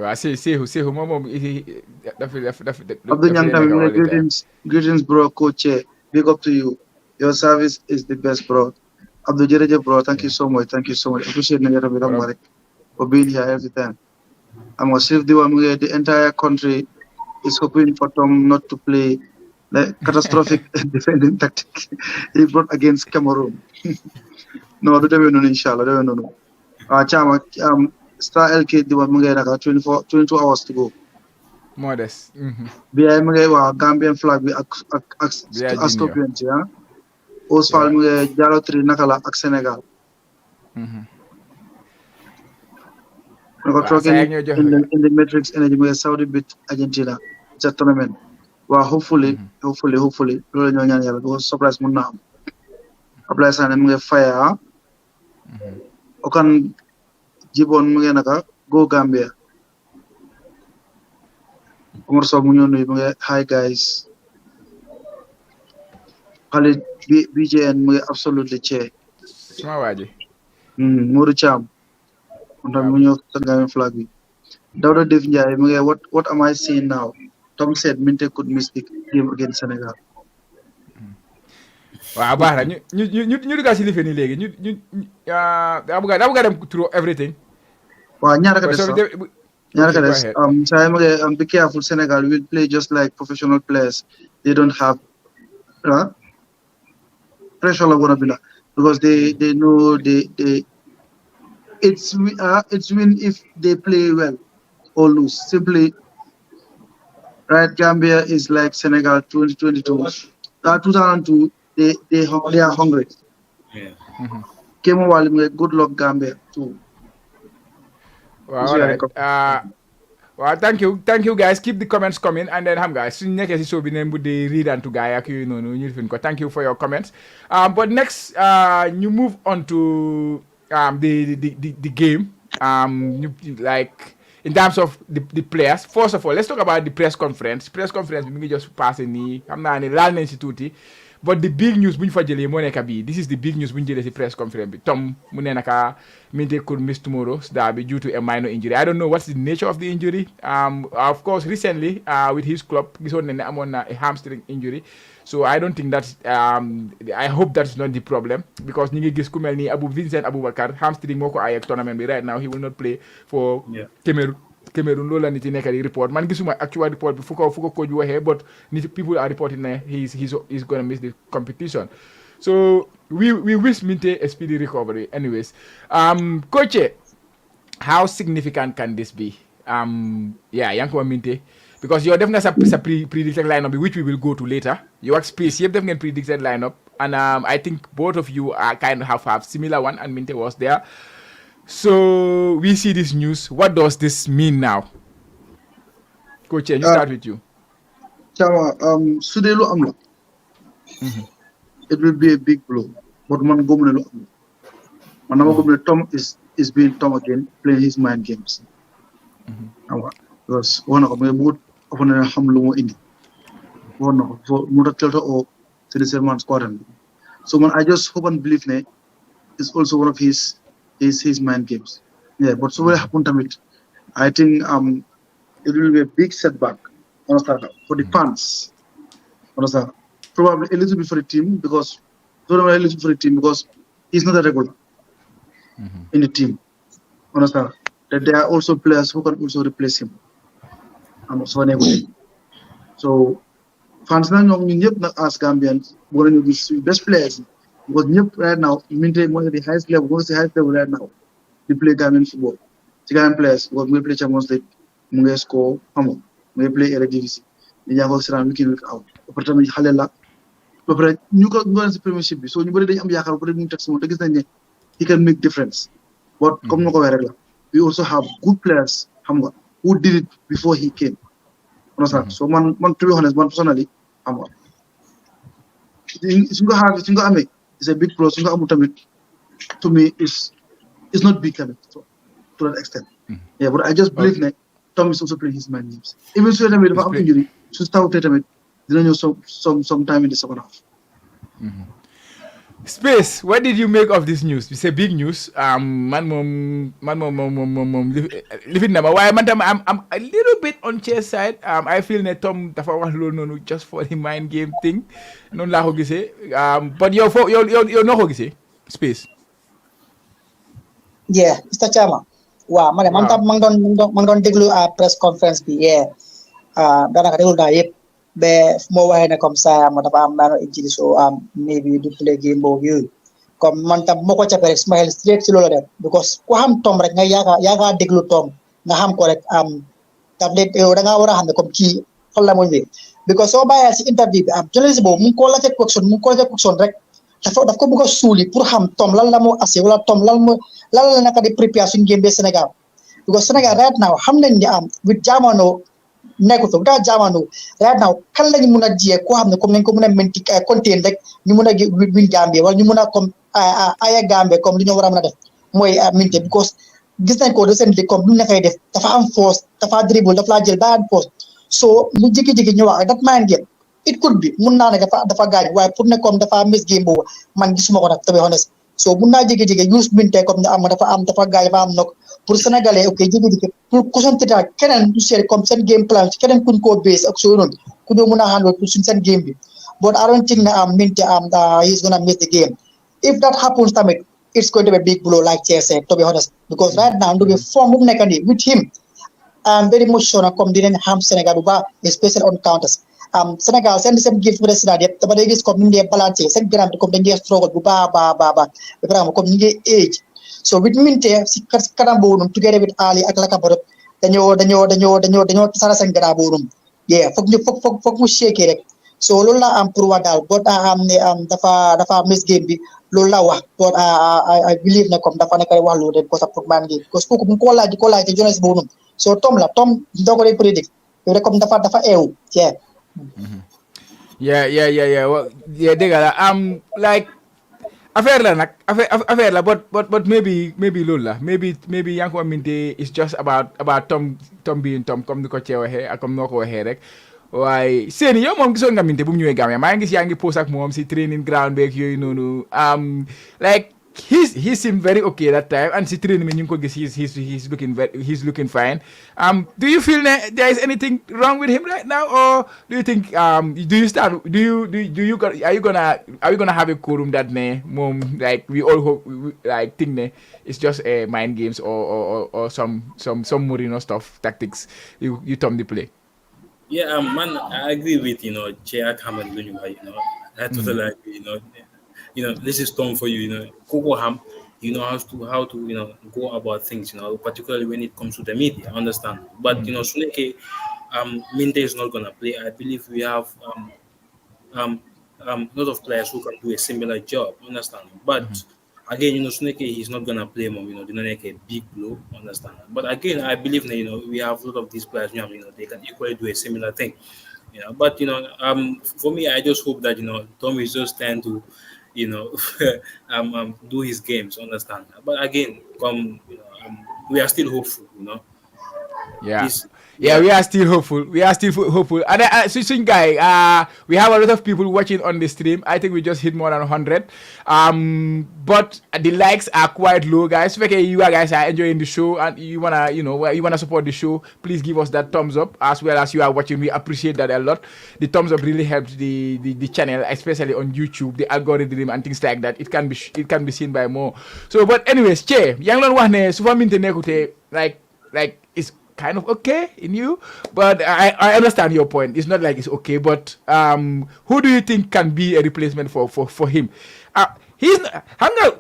waaw Sehu moom dafa Abdou Niang tamit mu ngi greetings bro coach big up to you. Your service is the best, bro. Abdul Jerejef, bro, thank you so much. Appreciate you for being here every time. I'm going to save the entire country is hoping for Tom not to play the catastrophic defending tactic he brought against Cameroon. No, they don't know, inshallah. They don't know. Chama, Star LK, the one 22 hours to go. Modest. Behind Gambian flag, as Scorpions, yeah. Oswald mu ngi Diallo 3 naka la ak Senegal. In the matrix energy mu ngi Saudi beat Argentina ca tournament. Waaw hopefully loolu ñoo ñaan yàlla do surprise mun na am. Ablaye Sané mu ngi fire Okan Jibon mu ngi naka go Gambia. Omar Sow mu ñëw nuyu mu ngi hi guys. Khalid BJN mu ngi absolutely chair. Suma waaji. Modou Cham. Ndam mu ñëw Senegambia flag bi. Dawda Def Ndiaye mu ngi what am I seeing now? Tom said Minte could miss the game against Senegal. waaw baax na ñu dugg si life nii léegi ñu daa bëgg a dem through everything. waaw ñaar ka des So, sax okay, ñaar ka go des ahead. saa be careful Senegal will play just like professional players. They don't have pressure la gonna be la because they know it's win if they play well or lose. Simply, right? Gambia is like Senegal 2022. 2002, they are hungry. Yeah. Came while good luck Gambia too. Wow, all right. Well, thank you guys. Keep the comments coming, and then guys, suñu nekkee si show bi neen bu dee read and to guy ak yooyu noonu ñu fin ko. Thank you for your comments. But next, you move on to the game. Like in terms of the players. First of all, let's talk about the press conference. Press conference bi mi ngi just passé nii xam naa ne laal nañ si tuuti. But the big news bu ñu fa jëlee moo nekk bii this is the big news bu ñu jëlee si press conference bi Tom mu ne naka Minte could miss tomorrow's derby due to a minor injury. I don't know what's the nature of the injury. Of course, recently with his club, gisoon na ne amoon na a hamstring injury. So I don't think that's. I hope that's not the problem because ñu ngi gis ku mel ni Vincent Abubakar hamstring moo ko ay ak tournament bi right now he will not play for Cameroon loolu la nit yi nekk di report man gisuma actual report bi fu ko coach bi waxee but people are reporting ne he's gonna miss the competition. So we wish Minte a speedy recovery. Anyways, coach, how significant can this be? Yankuba Minte, because you're definitely a predicted lineup which we will go to later. You have space, you have definitely predicted lineup, and I think both of you are kind of have similar one, and Minte was there. So we see this news. What does this mean now? Coach, you start with you. Chama, Sudelu Amla. It will be a big blow. But man gomne Tom is being Tom again, playing his mind games. Because one of my boot of an hamlu indi. One of Mutakelta or to the same man's quarter. So man, I just hope and believe ne is also one of his mind games. Yeah, but so what happened to it? I think it will be a big setback for the fans. Probably a little bit for the team because he's not a regular in the team. Understand that there are also players who can also replace him. So fans now not as Gambians going to be best players because right now maintain one of the highest level, right now. They play Gambian football. The Gambian players we play Champions League, we score, we play Eredivisie. The young folks around week in week out. Opportunity halela. But ñu ko ngone ci premiership bi so ñu bari dañ am yaakar ko dañu tek sama te gis nañ ne he can make difference but comme nako wéré la we also have good players who did it before he came so man to be honest man personally suñu amé is a big pro suñu amu tamit to me is not big to that extent yeah but I just believe that Tom is also playing his mind games even so tamit dafa am injury so stawté tamit some time in the second half. Space, what did you make of this news? It's a big news. Man, living number. Why, man, I'm a little bit on chair side. I feel that Tom dafa wax loolu noonu just for the mind game thing. Non la ko gisee. But you're no ko gisee. Space. Yeah, Mr. Chama. Wow, man doon déglu press conference bi. Yeah. Danaka déglu naa yëpp. Be mo waxe ne comme ça mo dafa am nano injury so maybe du play game bo you comme man tam moko ci rek smile straight ci lolo def because ko xam Tom rek nga yaga deglu Tom nga xam ko rek tablet yow da nga wara xam ne comme ki xol la mo ñe because so baye ci interview bi journalist bo mu ko la tek question rek daf ko bëgg suuli pour xam Tom lan la mo assé wala Tom lan la naka di préparation game be Sénégal because Sénégal right now xam nañ ni with jamono nekkuto da jamano right now kan lañu mëna jiyé ko xamné comme nañ ko mëna menti contain rek ñu mëna win Gambia wala ñu mëna comme aya Gambia comme li ñu wara mëna def moy Minte because gis nañ ko recently comme lu nakay def dafa am force dafa dribble dafa la jël ba am force so mu jigi ñu wax that man game it could be mën na ne dafa gaaj way pour ne comme dafa miss game bo man gisuma ko nak to be honest so mën na jigi use Minte comme dafa gaaj ba am nok pour Sénégalais ok jigi pour concentrer keneen du seet comme seen game plan ci keneen kuñ koo base ak soo noonu ku doo mën a handle pour suñ seen game bi but I don't think he's gonna miss the game. If that happens, tamit, it's going to be a big blow, like Chair said, to be honest. Because right now, to be form with him, I'm very much sure come didn't harm Senegal, especially on counters. Senegal send some gift for the Senegambia, but they just come in their balance, send gram to come in their struggle, come in their age. So with Minte, Karambonum together with Ali Aklakabot, then you're Sarah and Garabonum. Yeah, fuck mu shake it. So Lola am Purwadal, but the miss game be Lola, but I believe na come the Fanaka loaded because of Pugman game. Because Pukukola, the Jonas Bonum. So Tom Dogore predict. You recommend the Fata EU. Yeah. Well, yeah, they got like affair la, but maybe Lola, maybe Yanko Minte is just about Tom being Tom come the coach here, I come no ko here rek. Why Seni yow mom gisoon nga Minte bu mu ñëwee Gambia maa ngi gis yaa ngi post ak moom si training ground beeg yooyu noonu like he seemed very okay that time and si training mi ñu ngi ko gis he's looking fine. Do you feel there is anything wrong with him right now, or do you think are you gonna have a quorum that ne moom like we all hope like think ne it's just mind games or some Mourinho stuff tactics you Tom the play? Yeah, man, I agree with Jay Cameron. I totally agree. This is Tom for you. Coco Ham, how to go about things. Particularly when it comes to the media. Understand? But Suneke, Minte is not gonna play. I believe we have a lot of players who can do a similar job. Understand? But again, Suneke he's not gonna play more. They don't make a big blow. Understand? But again, I believe we have a lot of these players. They can equally do a similar thing. But for me, I just hope that Tom is just trying to do his games. Understand? But again, we are still hopeful. Yeah, we are still hopeful. And switching guy, we have a lot of people watching on the stream. I think we just hit more than 100. But the likes are quite low, guys. So, you guys are enjoying the show and you wanna support the show, please give us that thumbs up as well as you are watching. We appreciate that a lot. The thumbs up really helps the channel, especially on YouTube, the algorithm and things like that. It can be seen by more. So, but anyways, Che, yang lon wax ne su fa minte nekute like it's kind of okay in you, but I understand your point. It's not like it's okay, but who do you think can be a replacement for him?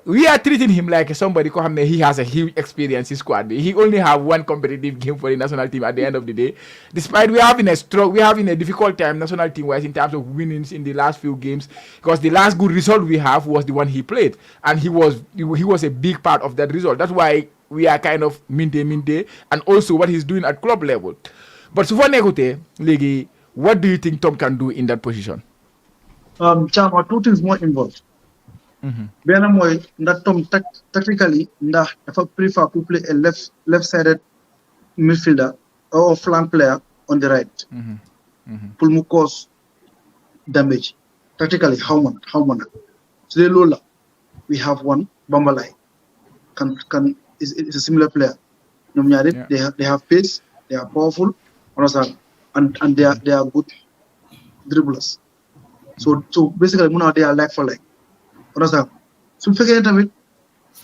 We are treating him like somebody. He has a huge experience in squad. He only have one competitive game for the national team at the end of the day. Despite we having a difficult time national team wise in terms of winnings in the last few games, because the last good result we have was the one he played, and he was a big part of that result. That's why we are kind of minte, and also what he's doing at club level. But so far, Legi, what do you think Tom can do in that position? Cham are two things more involved. Bena moy that Tom tactically dafa prefer to play a left-sided midfielder or flank player on the right. Pour mu cause damage. Tactically, how much? So the Lola, we have one Bambalai. Is a similar player. They have pace, they are powerful, and they are good dribblers. So basically, they are like for like. Understand? So if you get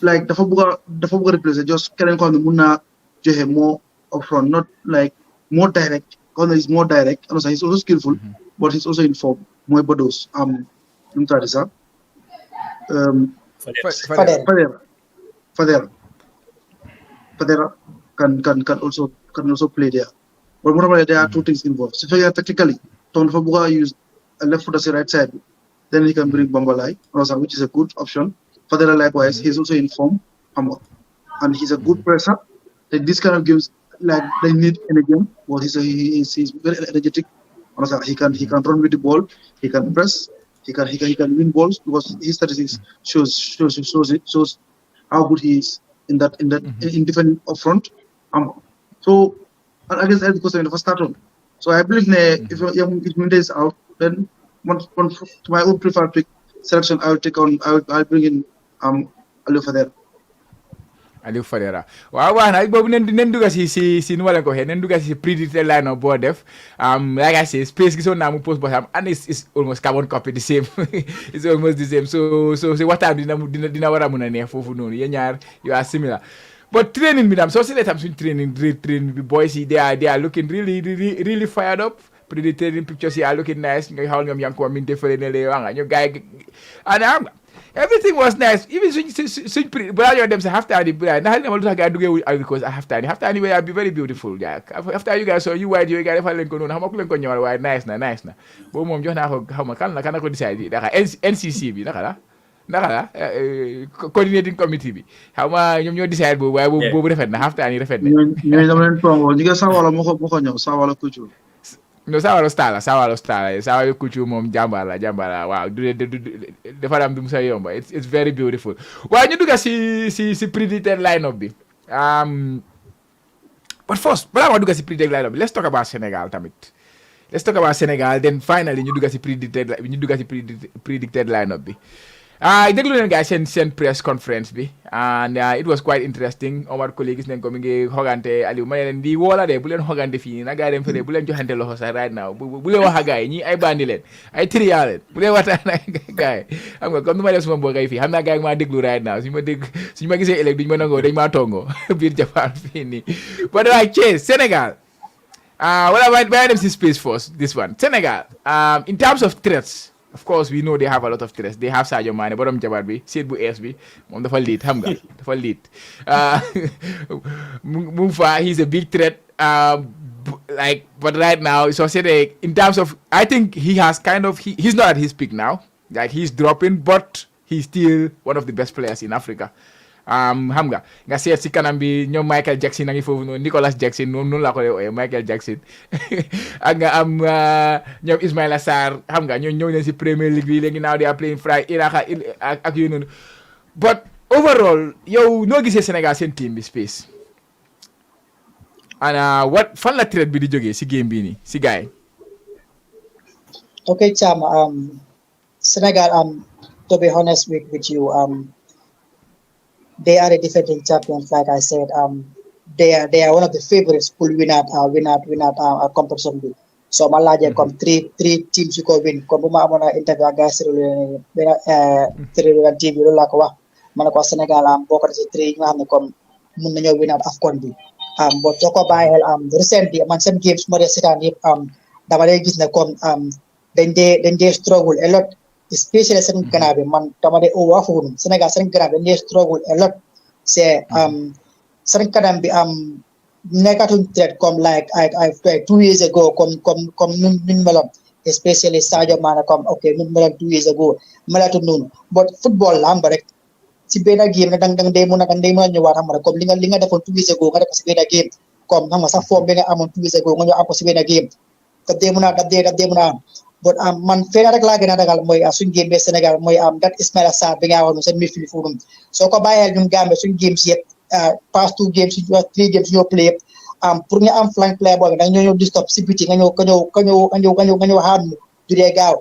like the football replace just carrying on the Muna Jehe more upfront, not like more direct. Because he's more direct. Understand? He's also skillful, but he's also informed. More bodos. Fadera can also play there. But moreover, there are two things involved. So if you tactically, Ton Fabuga use a left foot as a right side, then he can bring Bambalai, which is a good option. Fadera likewise, he's also in form, and he's a good presser. Like this kind of games, like they need in a game. Well, he's very energetic. He can run with the ball. He can press. He can win balls because his statistics shows how good he is in defending up front. So I guess that's because in the first start on. So I believe if Minde is out, then to my own preferred pick selection, I'll bring in Alu Fadera. Aliou Fadera waaw wax na boobu nen dugga si nu ma leen ko waxee nen dugga si predicted line boo def like I say space gisoon naa mu post boo xam and it's almost carbon copy the same it's almost the same so si waxtaan dina war a mun a neex foofu noonu yéen ñaar you are similar but training bi daam soo seetlee tam suñ training bi boys yi they are looking really fired up pretty training pictures yi are looking nice nga xawal ñoom Yankuba Minteh fële ne la wax nga ñu gars yi and everything was nice even suñ balaa ñoo dem sa halftime yi ndax li ma lu tax gars yi duggee wuñ because halftime yi will be very beautiful yeah after you guys so you white yooyu gars defal leen ko noonu xam nga ku leen ko ñëwal waaye nice na boobu moom jox naa ko xaw ma kan la ko decide bi naka NCC bi naka la coordinating committee bi xaw ma ñoom ñoo decide boobu waaye boobu rafet na halftime yi rafet na ñooñu dama leen tongo ñu ngi Sawala moo ko ñëw Sawala Kuchu no Sawalo Star Kuchu moom jàmbaar la waaw dafa am du musa yomba it's very beautiful waaye ñu dugga si predicted line-up bi but first balaa ma dugga si predicted line-up bi let's talk about Senegal tamit then finally ñu dugga si predicted line-up bi déglu leen gars seen press conference bi and it was quite interesting Omar Colley gis nañ ko mi ngi xogante Aliou ma ne leen di woola de bu leen xogante fii na gars yi dem fële bu leen joxante loxo sax right now bu leen wax ak gars yi ñii ay bandi leen ay trial leen bu leen waxtaan ak gars yi xam nga comme nu ma def suma mbokk yi fii xam naa gars yi maa déglu right now suñu ma gisee ëllëg duñu ma nangoo dañ maa tongoo biir Japan fii nii but like Thiès Sénégal wala ba dem si space force this one Senegal in terms of threats of course we know they have a lot of threats they have Sadio Mane borom jabar bi seet bu ees bi moom dafa lead xam nga dafa lead mu fa he's a big threat but right now so say in terms of I think he has he's not at his peak now like he's dropping but he's still one of the best players in Africa xam nga seet si kanam bi ñoom Michael Jackson a ngi foofu noonu Nicolas Jackson noonu laa ko dee ooyee Michael Jackson ak nga am ñoom Ismaila Sarr xam nga ñoo ñëw leen si Premier League bi léegi now they are playing Iraq ak yooyu noonu but overall yow noo gisee Sénégal seen team bi space and fan la threat bi di jógee si game bii nii si gars yi okay Cham Senegal to be honest with you they are the defending champions, like I said. They are one of the favorites to win at competition. So Malaja come three teams you go win. Come buma amona interview guys team you like wa manako Senegal bokk ci three nga xamne comme mën nañu win at AFCON bi. But toko bay hel recently man some games mo setan yep dama lay gis ne comme dañ dé struggle a lot. Especially Senegambia man tamade o wafu Senegal Senegambia they struggle a lot say Senegambia nekatun threat come like I 2 years ago come nun melon especially Sadio Mane come okay nun melon 2 years ago melatu nun but football lamb rek ci bena game dang day mo ñu wat xam rek comme li nga defon 2 years ago nga def ci bena game comme xam nga sa form bi nga amon 2 years ago nga ñu am ko ci bena game dab day mëna but man feena rek laa gën a ragal mooy suñ game be Sénégal mooy that Ismaila Sarr bi nga wax seen midfield foofu soo ko bàyyee ñun Gambia suñ games yëpp past 2 games 3 games ñoo play yëpp pour nga am flank player boobu nag ñoo disturb si biti nga ñëw xam du dee gaaw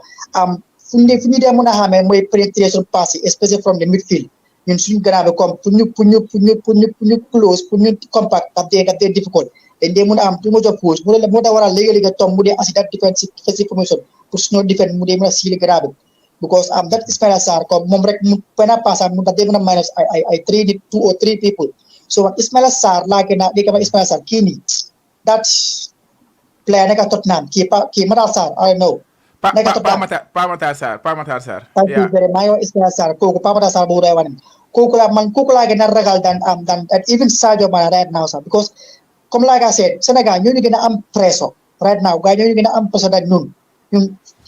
fu ñu dee mën a xamee mooy penetration pass yi especially from the midfield ñun suñu grand bi comme pour ñu close pour ñu compact daf dee difficult dañ dee mën a am too much of push moo tax waral léegi-léegi tom mu dee accident defensive formation pour suñu defend mu dee mën a siili grand bi because that Ismaila Sarr comme moom rek mu pena passam mu daf dee mën a minus ay 2 or 3 people so Ismaila Sarr laa gën a dégg ma Ismaila Sarr kii nii that player nekk Tottenham kii Matar Sarr I don't know Matar Sarr thank you very much Ismaila Sarr kooku Matar Sarr boobu day wane kooku laa gën a ragal dan even Sadio Mane right now sax because comme like I said Sénégal ñoo ñu gën a am pressure right now gars ñoo ñu gën a am pressure dañ ñun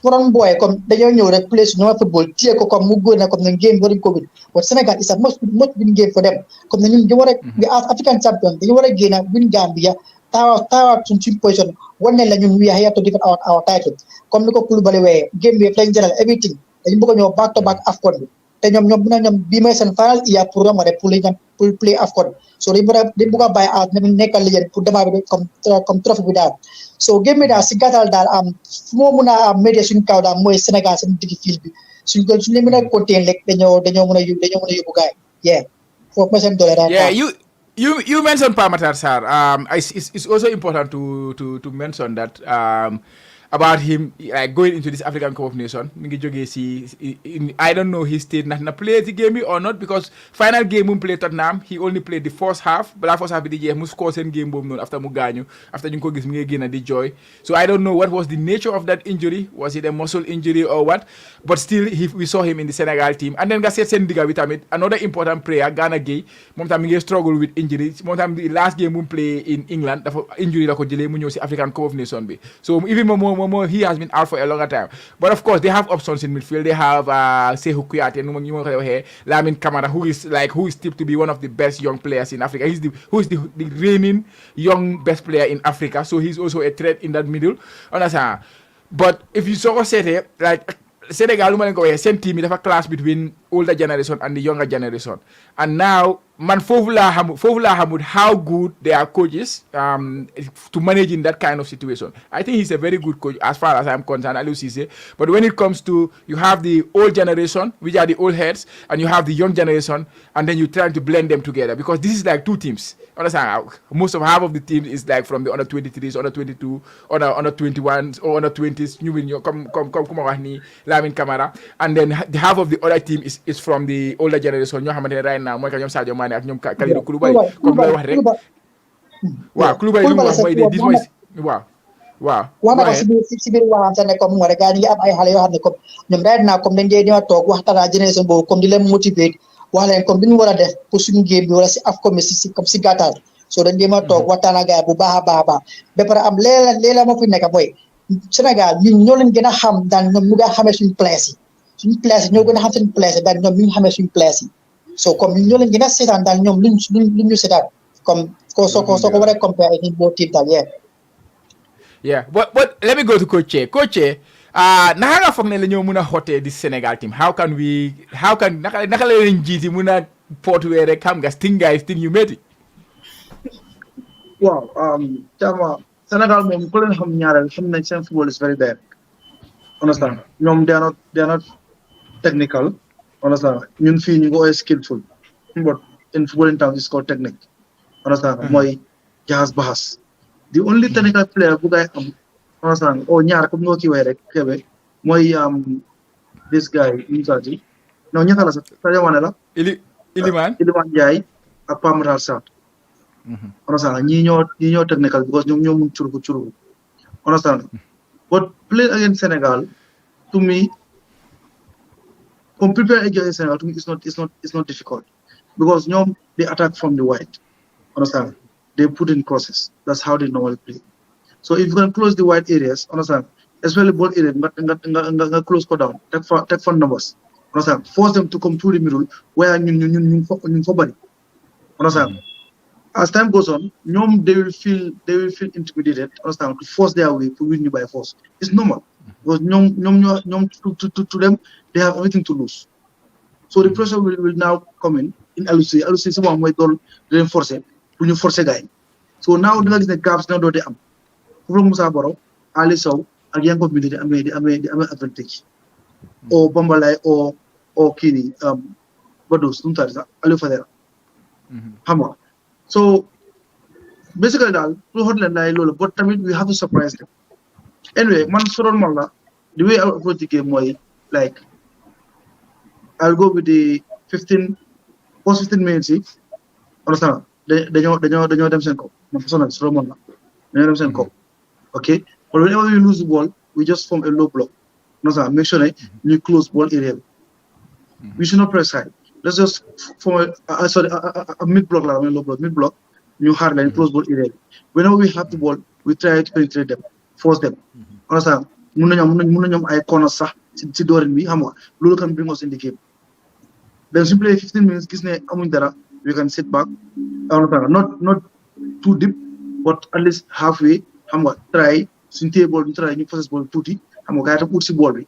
mu doon booyee comme dañoo ñëw rek play suñu football téye ko comme mu góor na comme ne game waruñ ko win but Sénégal is a must win game for them comme ne ñun dañu war a we as African champion dañu war a génn win Gambia tawa suñ position wane la ñun we are here to defend our title comme ni ko Koulibaly wee game bi lañ jëlal everything dañu bëgg a ñëw back to back AFCON bi te ñoom bii mooy seen final year pour play AFCON so dañ bëgg a bàyyi out nekkal li yéen pour débat bi comme trophée bi daal so game bi daal si gàttal daal fu moo mun a média suñu kaw daal mooy Sénégal seen digg fil bi suñu leen mën a contain rek dañoo mën a yóbbu gaay yeah 4% right Yeah, now. you mentioned Pamatar Sar. It's also important to mention that about him like going into this African Cup of Nations. I don't know his state na play the game or not because final game we play Tottenham he only played the first half. But first half the mu score same game after mu gaañu after ñu ko gis mi ngi génn di joy. So I don't know what was the nature of that injury. Was it a muscle injury or what? But still we saw him in the Senegal team. And then nga seet seen digga bi tamit another important player Gana Gueye moom tam mi ngi struggle with injury moom tam the last game mu play in England dafa injury la ko jëlee mu ñëw si African Cup of Nations bi. So even more he has been out for a longer time. But of course they have options in midfield. They have Sekou Kouyaté Lamine Camara who is tipped to be one of the best young players in Africa. Who is the reigning young best player in Africa. So he's also a threat in that middle. Understand? But if you saw it like Senegal same team yi dafa clash between older generation and the younger generation. And now man foofu laa xamut how good their coaches to manage in that kind of situation. I think he's a very good coach as far as I'm concerned, Aliou Cissé. But when it comes to you have the old generation, which are the old heads, and you have the young generation, and then you try to blend them together because this is like two teams. Understand? Half of the team is like from the under 23s, under 22, under 21s, or under 20s. Ñu will come wax ni Lamine Camara, and then the half of the other team is from the older generation. Ñoo xamante ne right now mooy ka ñoom Sadio Mané ak ñoom Kalidou Koulibaly comme lay wax rek. waaw Koulibaly lu mu wax mooy this mooy waaw. wax na ko si biir waxam ne comme rek gaa ñi ngi am ay xale yoo xam ne comme ñoom right now comme dañ dee ñoo toog waxtaan génération boobu comme di leen motiver wax leen comme li ñu war a def pour suñu game bi wala si AFCON bi si comme si gàttal so dañ dee ma toog waxtaan ak gars bu baax a baax ba pare am léeg-léeg moo fi nekk mooy Sénégal ñun ñoo leen gën a xam daan ñoom ñu nga xamee suñu place yi ñoo gën a xam suñu place yi daan ñoom ñu ngi xamee suñu place yi so comme ñun ñoo leen gën a seetaan daal ñoom luñ ñu seetaan comme soo ko war a compare ni boo tiim daal Yeah, but let me go to Coach Che. Coach Che, naka nga foog ne la ñoo mun a xootee di Senegal team naka la leen jiiti mun a portuwee rek xam nga sting yu métti. waaw Thiama Senegal moom ku leen xam ñaareel xam nañ seen football is very bad. Understand? ñoom they are not technical. Understand? ñun fii ñu ngi skillful. But in football in terms it's called technique. Understand? Mooy jaxas baxas. The only technical player bu guy understand ñaar comme nga kiiwee rek Kébé mooy this guy Moussati non ñaata la sax Sadio Mané la Iliman Ndiaye ak Pape Matar Sarr understand ñii ñoo technical because ñoom ñoo mun curugu understand but play against Senegal to me comme prepare against Senegal to me it's not difficult because ñoom they attack from the wide understand they put in crosses. That's how they normally play. So if you can close the wide areas, understand, especially ball areas, nga close go down, take for numbers, understand, force them to come through the middle where you for body, understand. As time goes on, they will feel intimidated, understand, to force their way to win you by force. It's normal because to them they have everything to lose. So the pressure will now come in LUC. LUC someone might reinforce it. Pour ñu forcer gars yi so now da nga gis ne gaps na doote am foofu Moussa Baro Ali Sow ak Yankob Mendy di amee advantage o Bambalay o kii nii Badous nu mu tari sax Aliou Fadera xam nga so basically daal lu xot leen daay loolu but tamit we have to surprise them anyway man su doon man la the way I approach the game mooy like I'll go with the 15 minutes yi understand dañoo dem seen kaw man personnel su doon la dañoo dem seen kaw okay but whenever we lose the ball we just form a low block understand make sure ne ñu close ball area bi we should not press high let's just form a mid block la low block mid block ñu xaar leen close ball area bi whenever we have the ball we try to penetrate them force them understand mun nañu am ay corners sax ci doorin bi xam nga loolu can bring us in the game then simply 15 minutes gis ne amuñ dara we can sit back not too deep but at least halfway xam nga try suñu téye ball ñu try ñu possess ball tuuti xam nga gars yi tam ut si ball bi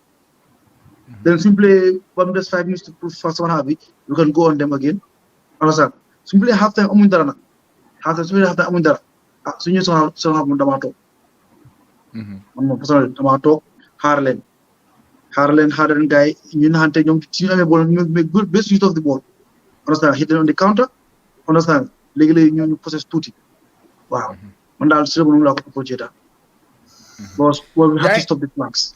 then simply ba mu des 5 minutes to first one half bi we can go on them again understand simply half time amuñ dara nag half time amuñ dara suñu soxla half moom damaa toog man moom personnel damaa toog xaar leen gars yi ñu naxante ñoom suñu amee ball ñu make good best use of the ball understand hit on the counter understand léegi ñu possess tuuti waaw man daal si la ko approché daal because we have to stop the flanks.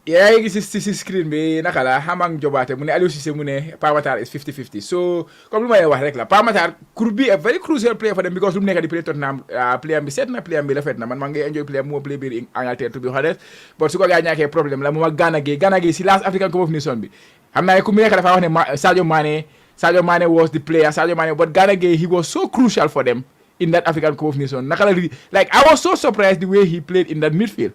yaa ngi gis si screen bi naka la Hamang Jobaate mu ne Aliou Cissé mu ne Pape Matar is 50-50 so comme lu may wax rek la Pape Matar could be a very crucial player for them because lu mu nekk di play Tottenham player bi seet na player bi rafet na man maa ngi enjoy player mu play biir Angleterre to be honest but su ko gaa ñàkkee problème la moom ak Gana Gueye si last African Cup of Nations bi xam naa ku mu nekk dafa wax ne Sadio Mane was the player but Gana Gueye he was so crucial for them in that African Cup of Nations naka la like I was so surprised the way he played in that midfield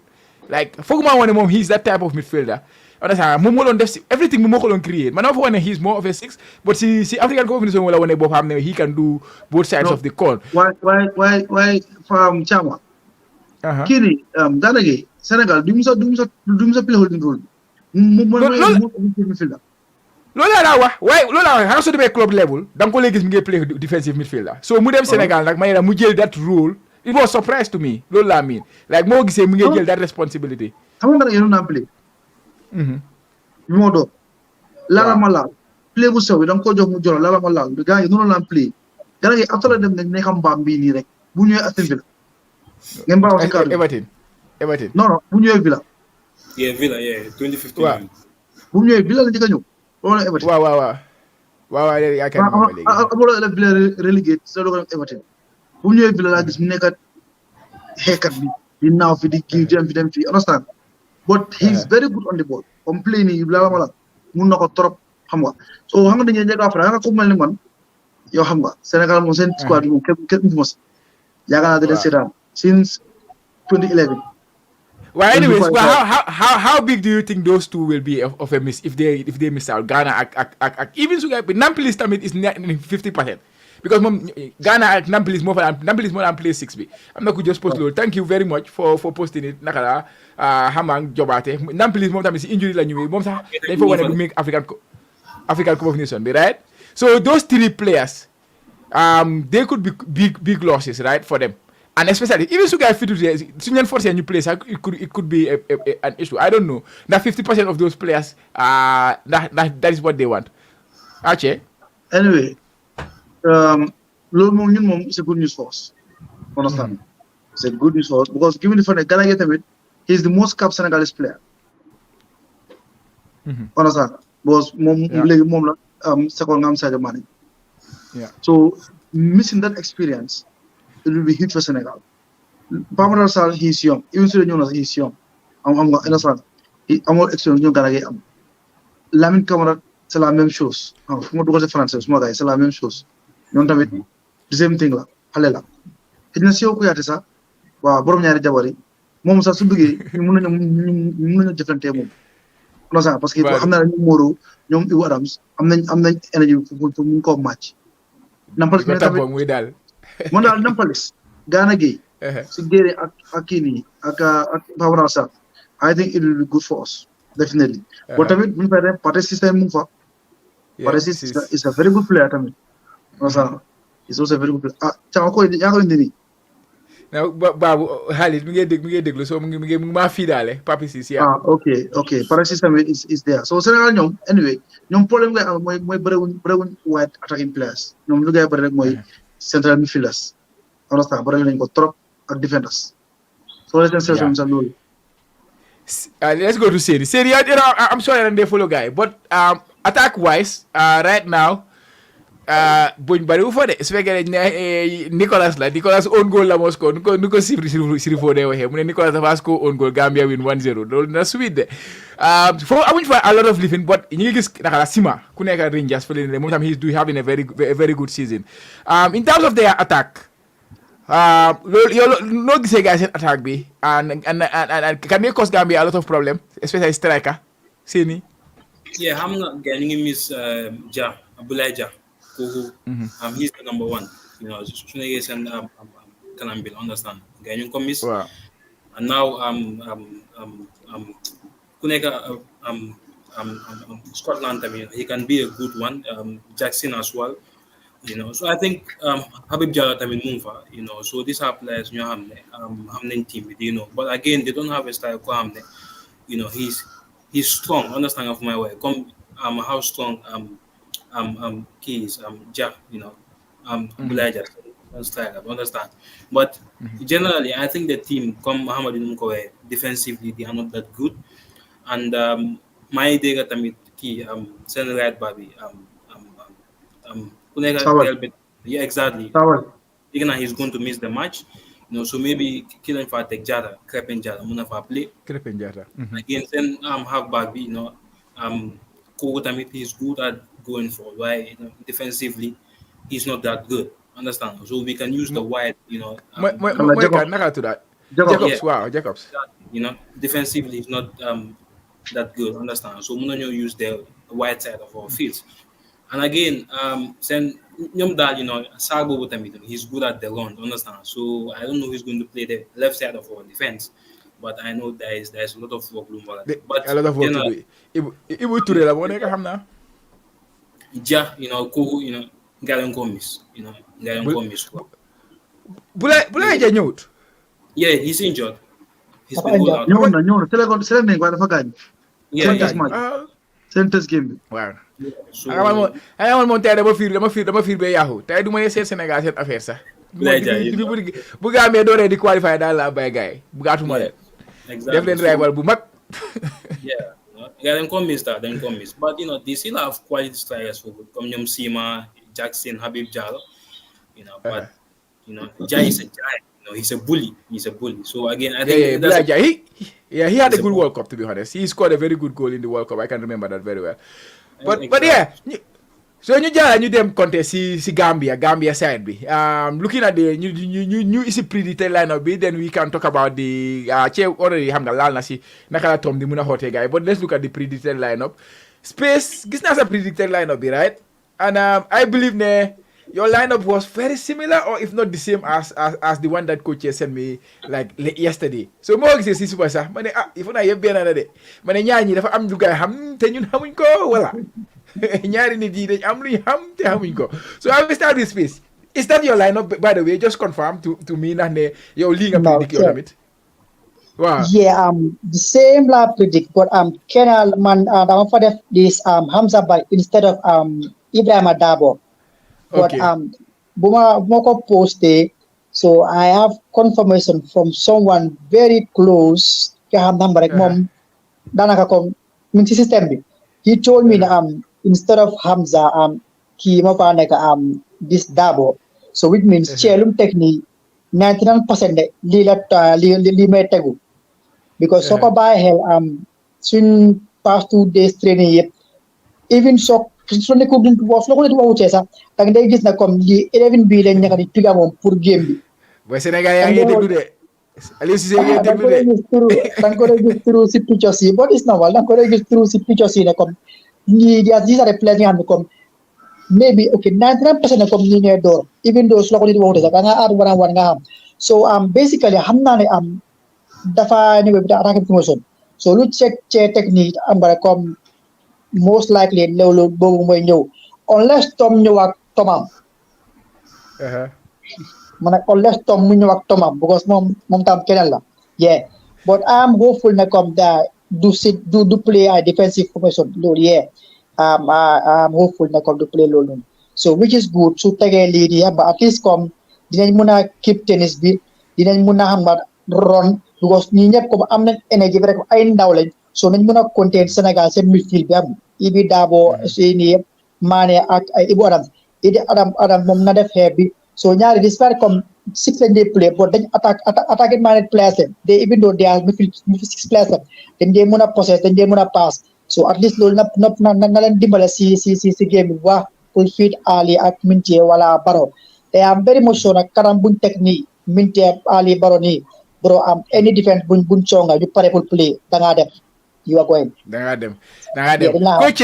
like fooguma woon ne moom he's that type of midfielder understand moom moo doon def si everything moo ko doon create man dafa woon ne he's more of a six but si African Cup of Nations wala wone boppam ne he can do both sides of the coin. Why from Chama. Kii nii Gana Gueye Sénégal du musa play holding role. Midfielder. loolu laa wax waaye loolu laa wax xanaa soo demee club level da nga ko léegi gis mu ngi play defensive midfielder so mu dem Sénégal nag may la mu jël that role. It was surprise to me loolu laa mean like moo gisee mu ngi jël that responsibility. xam nga yéen a play. moo doon. laala ma laal play bu sew bi da nga ko jox mu jox laala ma laal gars yi noonu la play. Gana Gueye after la dem nag ne xam mbaam bii nii rek bu ñëwee Aston Villa. ngeen baaxoo si kàddu Everton. non bu ñëwee Villa. Villa 2015. waaw bu ñëwee Villa la njëkk a ñëw. loolu la Everton. waaw yaakaar naa léegi. amuloo la Villa relégué sa doog a dem Everton. bu ñëwee Villa laa gis mu nekkat xeekat bi di naaw fi di kii dem fi understand but he's very good on the ball comme play nii la ma la mun na ko trop xam nga so xam nga dañuy njëkk après xam nga ku mel ni man yow xam nga Sénégal moom seen squad bi moom kenn mu fi mos yaakaar naa da leen seetaan since 2011. Well, anyways, how big do you think those two will be of a miss if they miss out Ghana ak even su Nampalys tamit is 50%. Because Ghana ak Nampalys moo daan play 6 bi am na ku just post loolu thank you very much for posting it naka la Hamang Jobaate Nampalys moom tamit si injury la ñëwee moom sax dañ fa wane du make African Cup of Nations bi right so those three players they could be big losses right for them and especially even su gars fitu su ñu leen forcé ñu play sax it could be an issue I don't know ndax 50% of those players ndax that is what they want ache anyway loolu moom ñun moom c'est good news for us understand c'est good news for us because given the fact that Gana Gueye tamit he is the most capped Senegalese player understand because moom léegi moom la second nga am Sadio Mane so missing that experience it will be huge for Senegal. Pape Matar Sarr he is young even su dee ñëw na he is young am nga understand amul expérience ñoo Gana Gueye am Lamine Camara c'est la même chose fu ma dugal ci français suma gars yi c'est la même chose ñoom tamit the same thing la xale la xëy na Cheikhou Kouyaté sax waaw borom ñaari jabar yi moom sax su duggee mën nañu jëflante moom non sax parce que xam naa ne ñoom Moro ñoom Ibu Adams am nañ énergie pour mu ko match Nampalys mais tamit muy daal moom daal Nampalys Gana Gueye si géere ak kii nii ak Pape Matar Sarr I think it will be good for us definitely but tamit bu ñu fay def Pathé Ciss mu ngi fa Pathé Ciss is a very good player tamit it's also very good player cama koy yaa ko indi nii now Babu Khalid mi ngi déglu so mu ngi maa fii daale Pathé Ciss ok Pathé Ciss tamit is there so Sénégal ñoom anyway ñoom problème ngay am mooy bëriwuñ wide attacking players ñoom lu ngay bëri rek mooy central midfielders understand bëri nañ ko trop ak defenders so let's say sax loolu let's go to Seri I'm sorry I don't follow guy but attack wise right now buñ bariwu fa de su fekkee ne Nicolas own goal la moo score nu ko Sirifo de waxee mu ne Nicolas dafa score own goal Gambia win 1-0 loolu na sweet de foofu amuñ fa a lot of living but ñu ngi gis naka la Sima ku nekk Rangers fële ne moom tam he's having a very good season in terms of their attack loolu yow noo gisee gars seen attaque bi and can they cause Gambia a lot of problem especially striker seeni xam nga gars ñu ngi miss Abdoulaye Dia kooku he's the number one su nekkee seen kanam bi understand gars ñu ngi ko miss and now ku nekk Scotland tamit he can be a good one Jackson as well so I think Habib Diallo tamit mu ngi fa so these are players ñoo xam ne xam nañ team bi but again they don't have a style ko xam ne he's strong understand of my way comme how strong keys, Jack, Bulaja, striker, understand? But generally, I think the team, come Muhammad Nkoe, defensively, they are not that good. And my idea tamit key send right Bobby Sawal. yeah, exactly. Sawal. Again, he's going to miss the match. So maybe killing for take Jara, Crepen Jara, Munafa play. Krepinjata. Again, then have Bobby, Kogo tamit he's good at going for why defensively he's not that good. Understand? So we can use the wide, Jacobs. Naka to that. Jacobs. Jacobs, wow, Jacobs. defensively he's not that good, understand? So Munonyo use the wide side of our fields. And again, sen Nyom Dal, Sago Wotamito, he's good at the run, understand? So I don't know who's going to play the left side of our defense, but I know there's a lot of work. But A lot of work to do. Ibu Ture la mo neka xam na. Ja, Kogo, Galen Gomis, Galen Gomis. Bulay ja ñëwut. Yeah, he's injured. He's Apa been injured? out. ñëwoon na Sénégal nañ ko dafa gaañ. Yeah, Seen yeah. test match. Ah, Seen test game bi. waaw. So, Ay moom tey dama fiir be yaaxu tey du ma ne seet Sénégal seen affaire sax. Bulay ja, bu gaamee dooree di qualifier daal laa bay gaay bugaatuma leen. exactly. Def leen rival bu mag. Yeah, then come miss that, then come miss. But they still have quality strikers for good. Come Nyom Sima, Jackson, Habib Jallo, but Jai is a giant. He's a bully. He's a bully. So again, I think Bulay ja, he had a He's a good ball. World Cup to be honest. He scored a very good goal in the World Cup. I can remember that very well. But Exactly. yeah, so ñu jaara ñu dem contest si Gambia side bi. Looking at the ñu isi predicted lineup bi, then we can talk about the already xam nga laal na si naka la Tom di mën a xootee gars yi, but let's look at the predicted lineup. Space gis naa sa predicted lineup bi, right? And I believe ne your lineup was very similar, or if not the same as the one that coach sent me like yesterday. So moo gisee si suba sax ma ne il faut naa yëpp benn na de ma ne ñaar ñi dafa am lu gaay xam te ñun xamuñ ko wala ñaari nit yi dañ am luñ xam te xamuñ ko. So I will start with Space. Is that your lineup, by the way? Just confirm to me ndax ne yow lii nga No, predict yow tamit. Wow. Yeah, the same la predict, but Kenal man dama fa def this Hamza Bay instead of Ibrahima Dabo. But Okay. buma ko poste, so I have confirmation from someone very close ka xam number rek mom danaka ko min ci system bi. He told me that instead of Hamza ki mo fa nek this Dabo. So which means chelum technique 99% de li may tegu. Because soko by hell soon past 2 days training yep, even so ne ko din wax la ko ne wax ci sax da ngay gis na comme li 11 bi lañ ñaka di piga mom pour game bi Boy Sénégal yaa ngi déglu de. Aliou Cissé ngi da déglu ko de. gis ko gis through si pictures yi but it's normal da ko gis through si pictures yi ne comme ni these are the players nga xam ne comme maybe okay 99% ne comme ni ñoy door even though su la ko nit waxu sax da nga add one nga xam so basically xam naa ne dafa ni bi da attaque promotion so lu check technique am bare comme most likely loolu boobu mooy ñëw unless Tom ñëw ak Tomam man nag unless Tom mu ñëw ak Tomam because moom tam keneen la yeah but I'm hopeful ne comme da du play a defensive formation loolu yeah I'm hopeful ne comme du play loolu noonu so which is good su tegee lii di ba at least comme dinañ mun a keep tennis bi dinañ mun a xam nga run because ñi ñëpp comme am nañ énergie bi rek ay ndaw lañ so nañ mun a contain Sénégal seen midfield bi am Ibi Dabo seeni yëpp Mané ak ay Ibu Adam moom na def xeeb bi so ñaari despite comme 6 lañ dee play but dañ attaque Mané players they even though they are midfield 6 players dañ dee mun a possess dañ dee mun a pass so at least loolu na leen dimbale si game bi bu baax pour feed Ali ak Mintie wala Baro te am very much so nag kanam buñ teg nii Mintie Ali Baro nii bro any defense buñ songa ñu pare pour play da ngaa dem you are going. Dangadem. Coach,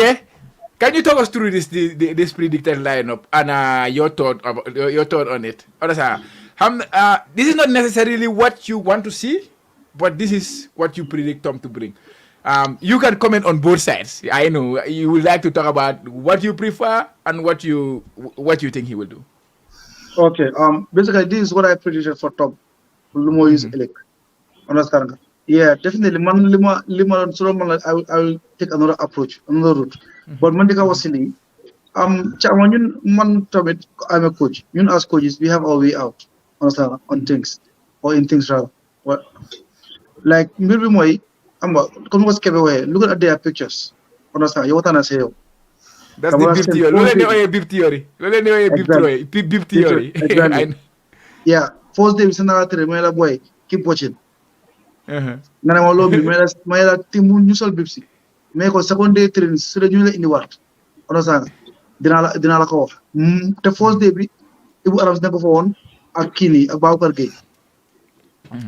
can you talk us through this predicted lineup and your thought on it? This is not necessarily what you want to see, but this is what you predict Tom to bring. You can comment on both sides. I know you would like to talk about what you prefer and what you think he will do. Okay. Basically, this is what I predicted for Tom. Lumo is elect. Understand? Yeah, definitely. I will take another approach, another route. But Mandika was saying, Chairman, man, tamit, I'm a coach. As coaches, we have our way out, understand, on things, or in things rather. What, like, maybe my, come was kept away. Look at their pictures, understand. You what I say? That's the Come beep spend theory. four Loolu days. la beep theory. Loolu la beep Exactly. theory. Beep theory. Exactly. Yeah. First day, we send out three. My boy, keep watching. Uh-huh. Ngana ma lobby. My timu neutral bipsi. Mais ko second day training su ñu la indi waat understand dina la ko wax te first day bi Ibu Arabs nekk fa woon ak kii nii ak Babacar Gueye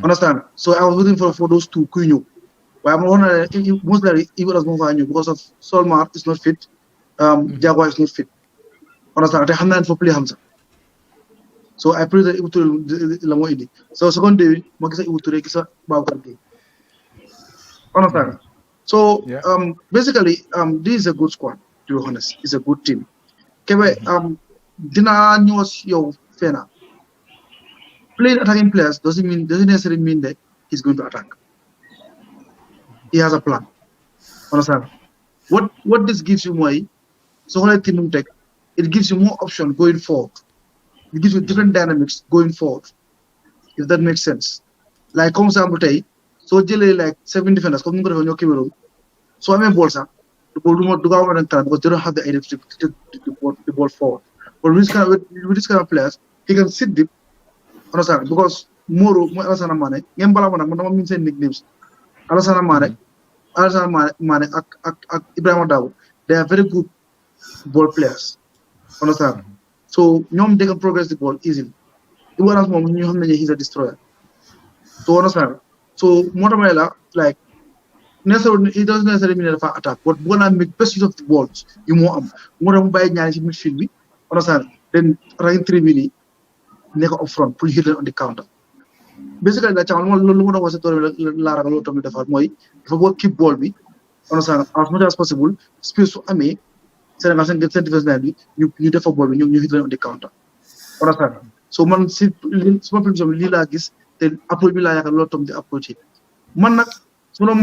understand so I was waiting for those two kuy ñëw waaye ma wax na ne most likely Ibu Arabs moo faa ñëw because of Solmar is not fit Jaguar is not fit understand te xam naa ne fa play xam sax so I pray that Ibu Touré la moo indi so second day bi ma gisa Ibu Touré gisa Babacar Gueye understand so basically this is a good squad to be honest it's a good team Kebe dina ñëw yow fena playing attacking players doesn't necessarily mean that he's going to attack he has a plan understand what this gives you more so team tech it gives you more option going forward it gives you different dynamics going forward if that makes sense like comme example tey so jëlee like 7 defenders comme ni ko defee ñoo Cameroon so amee ball sax the ball do go over and because they don't have the identity to the ball forward but with this kind of players he can sit deep understand because Moro mooy Alassane Mané ngeen bala ma nag man dama min seen nicknames Alassane Mané ak Ibrahima Dabo they are very good ball players understand so ñoom they can progress the ball easily Ibu Arabs moom ñu xam ne he's a destroyer so understand so moo tax may la like it doesn't necessarily mean dafa attack but bu gën make best use of the balls yu moo am moo tax mu bàyyi ñaari ci midfield bi understand then right three bi nii nekk up front pour hit on the counter basically la caaman loolu moo tax wax sa tool la ragal loolu tamit defaat mooy dafa boo keep ball bi understand as much as possible space su amee Sénégal seen defense line bi ñu defa ball bi ñu hit on the counter understand so man suma prévision bi lii laa gis te approach bi laa yaakaar loolu tam di approach man nag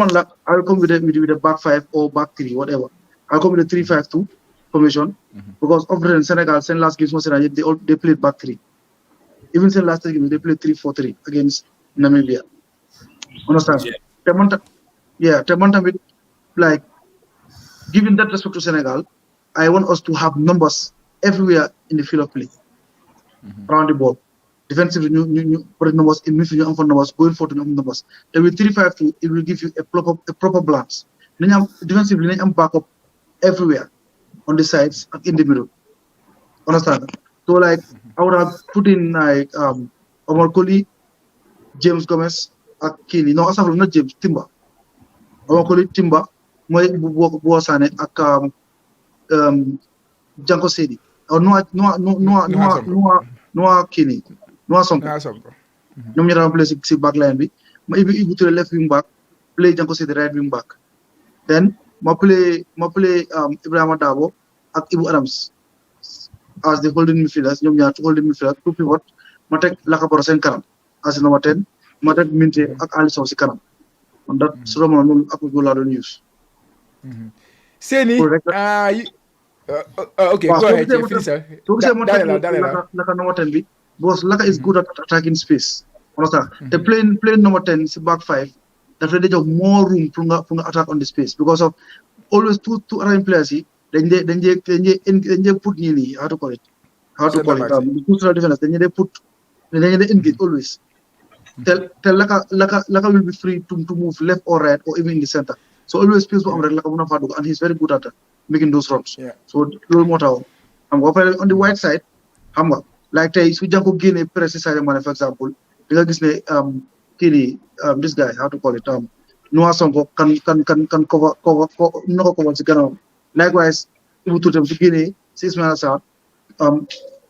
man la I'll come with a back five or back three, whatever. I'll come with a 3-5-2 formation because often Senegal, last games they played back three. Even last game they played 3-4-3 against Namibia. Understand? Yeah. Temanta with like giving that respect to Senegal, I want us to have numbers everywhere in the field of play around the ball. Defensively, you put numbers in midfield, you have numbers going forward, you numbers. Then with 3-5-2, it will give you a proper balance. Then you have defensively, you have backup everywhere on the sides and in the middle. Understand? So like I would have put in like Omar Koli, James Gomez, Akili. No, asafal not James Timber. Omar Koli Timber, mooy bu Sané ak Janko Sedi. Or Noah Kini. Noah Sonko. ñoom ñu daan play si back line bi ma Ibu Touré left wing back play Janko Sedi right wing back then ma play Ibrahima Dabo ak Ibu Adams as the holding midfielders ñoom ñaar holding midfielders two pivot ma teg Lakabaro seen kanam as number 10 ma teg Minte ak Ali Sow si kanam man dat su doon mën noonu approche boobu laa doon use Seni okay go ahead so gisee ma teg Laka number 10 bi because Laka is good at attacking space understand te playing number 10 si back five daf lay jox more room pour nga attack on the space because of always two attacking players yi dañ dee put ñii nii how to call it the two central defenders dañ dee put engage always te Laka will be free to move left or right or even in the center so always space bu am rek Laka mën na faa dugg and he's very good at making those runs so loolu moo tax xam nga après on the white side xam nga like tey su Janko génnee press Sadio Mané for example di nga gis ne kii nii this guy how to call it Noah Sonko kan cover na ko cover si gannaaw likewise Ibu Touré tam su génnee si Ismaïla Sarr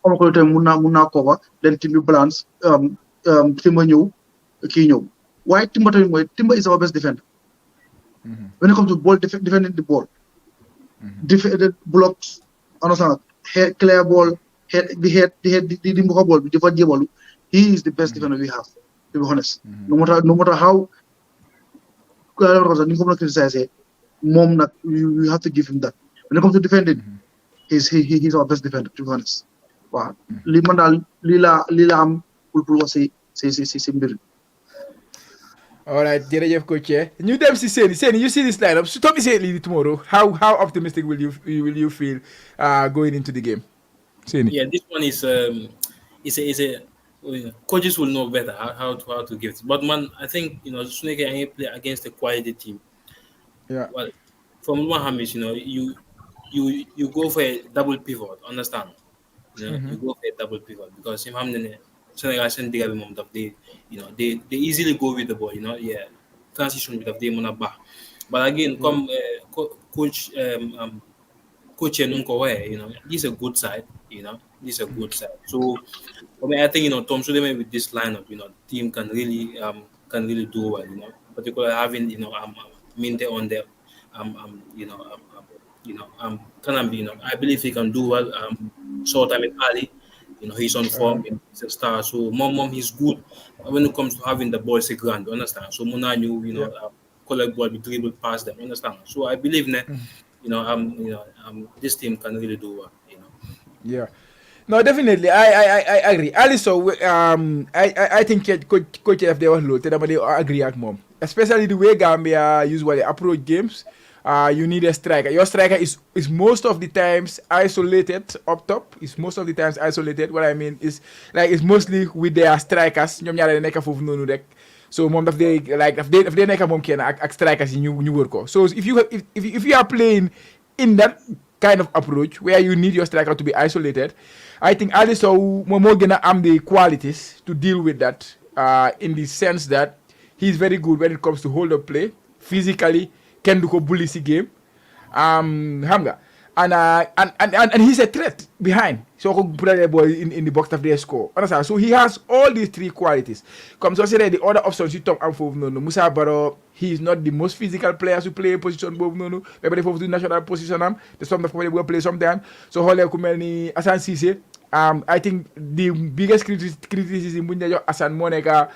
Omar Colley tam mun naa cover then team bi balance Timba ñëw kii ñëw waaye Timba tamit mooy Timba is our best defender when it comes to ball defending the ball defended blocks understand clear ball di mbuka ball bi dafa jébalu he is the best defender we have to be honest no matter how ni ko mën a criticiser moom nag you have to give him that when it comes to defending he's our best defender, to be honest. Wow. Lila am pulpul si mbir. All right, jërëjëf coach. Ñu dem si Seni, you see this lineup. So tell me Seni tomorrow. How optimistic will you feel going into the game? Seni. Yeah, this one is coaches will know better how to give it. But man, I think Senegal play against a quality team. Yeah. Well, from one hand, you go for a double pivot. Understand? You go for a double pivot because in Senegal Senegambia moment of they easily go with the ball. Transition with the day back. But again, come coach coach this is a good side. This is a good side. So I think Tom Suleiman with this lineup, the team can really do well. Particularly having Minte on there, Kanambi, I believe he can do well. Short time with Ali, he's on form, he's a star. So mom, he's good when it comes to having the ball second. Understand? So Munanu, collect ball, dribble past them. Understand? So I believe that this team can really do well. Yeah. No, definitely. I agree. Also, I think coach if they was low, they agree with mom. Especially the way Gambia usually approach games. You need a striker. Your striker is most of the times isolated up top. Is most of the times isolated. What I mean is it's mostly with their strikers. ñoom ñaar nekk foofu noonu rek. So mom daf they if they nekk moom kenn ak strikers yi ñu wër ko. So if you are playing in that kind of approach where you need your striker to be isolated, I think Alisson moo gën a am the qualities to deal with that in the sense that he's very good when it comes to hold up play physically. Can do ko bully si game xam nga and he's a threat behind so ko put the ball in the box of their score understand. So he has all these three qualities. Comme so say the other options you top am fofu nonu Musa Barrow, he is not the most physical player to play position bobu nonu maybe fofu do national position am the some of will play sometimes. So hole ku melni Assane Cissé, I think the biggest criticism bu ñu jox Assane moo nekk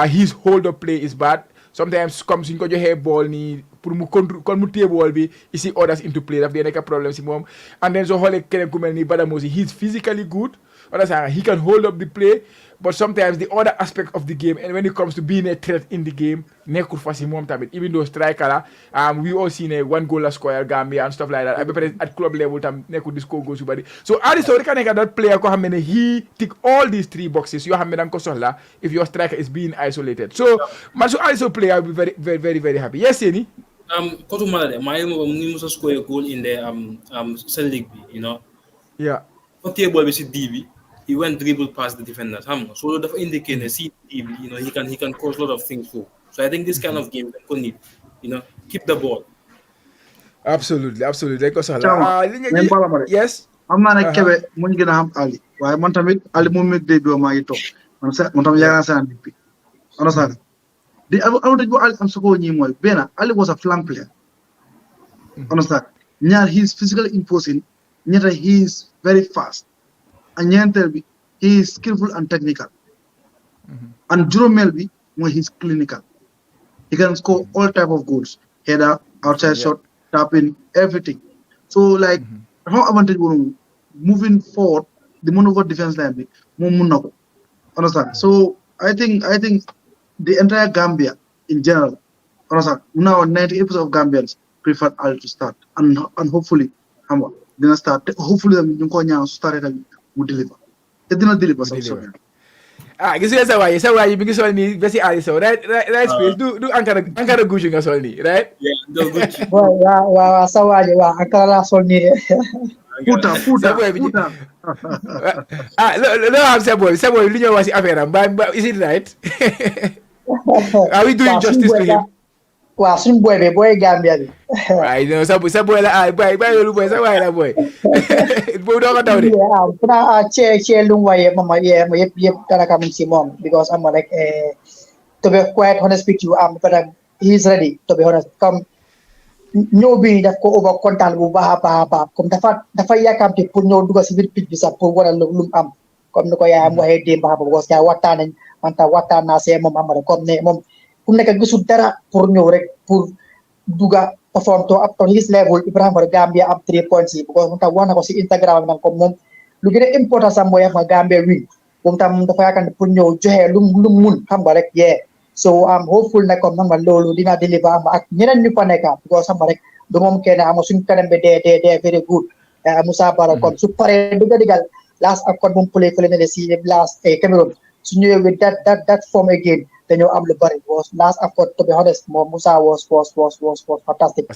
his hold up play is bad. Sometimes comme suñ ko joxee ball nii pour mu kon mu téye ball bi ici others into play daf dee nekk problème si moom. And then so xoolee keneen ku mel ni Badamosi, he's physically good. Understand? He can hold up the play, but sometimes the other aspect of the game and when it comes to being a threat in the game nekkul fa si moom tamit. Even though striker la, we all seen a one goal la score Gambia and stuff like that. Ba pare at club level tam nekkul di score goals yu bari. So Alisson rek a nekk that player ko xam ne he tick all these three boxes yoo xam ne danga ko soxla if your striker is being isolated. So man su Alisson player will be very very very very happy. Yes, Seni. Kotu Malade, my Musa score a goal in the Senegal, Yeah. Okay, ball we see DB. He went dribble past the defenders. So that indicate see DB, he can cause a lot of things too. So I think this kind of game can need, keep the ball. Absolutely. Yes. I'm not a kebe mun gëna xam Ali. Waye man tamit Ali mo mek day do ma ngi tok. Man tam yaaka sa DP. Understand? The advantage bu Ali am sako ñi moy bena Ali was a flank player. Understand? Ñaar he is physically imposing. Ñetta he is very fast. And ñentel bi he is skillful and technical. And Juromel bi moy he is clinical. He can score all type of goals. Header, outside shot, tap in, everything. So how advantage moving forward the maneuver defense line bi mom mun nako. Understand? So I think the entire Gambia in general, understand, now 98% of Gambians prefer Ali to start and hopefully dina start hopefully ñu ko ñaan start tam mu deliver te dina deliver so gis nga sa waay bi ngi sol nii ba si Alisson right space du Ankara Gucci nga sol nii right do Gucci waaw sa waay waaw Ankara la sol nii puta lo am sa boy li ñoo wax si affaire am ba is it right are we doing justice to him? Wow, suñu boy Gambia bi. Right, no, sa boy la boy loolu boy sa waay la boy. Bo do ko daw de. Che lu waye mama mo yep dara kam ci mom because I'm like to be quite honest with you but he's ready to be honest comme ñoo bi daf ko over content bu baax comme dafa yakamti pour ñoo dugg ci biir pitch bi sax pour wala lu am comme niko yaayam waxe dem baax parce que waxtaan nañ man ta waxtaan na sé mom am rek comme ne mom fu nekk gisul dara pour ñëw rek pour duga perform up to his level Ibrahim for Gambia up 3 points because mung tam wax na ko si Instagram nang ko moom lu gën a important sax mooy ma Gambia win moom tam dafa yaakaar ne pour ñëw joxe lu mun xam nga rek so I'm hopeful ne comme xam nga loolu dina deliver am ak ñeneen ñu fa nekk because xam nga rek du moom kenn am suñu kanam bi de very good Moussa Bara kon su paree digal last AFCON bu mu play fële ne si last Cameroon su ñëwee with that form again dañoo am lu bari was last AFCON to be honest moom Moussa was fantastic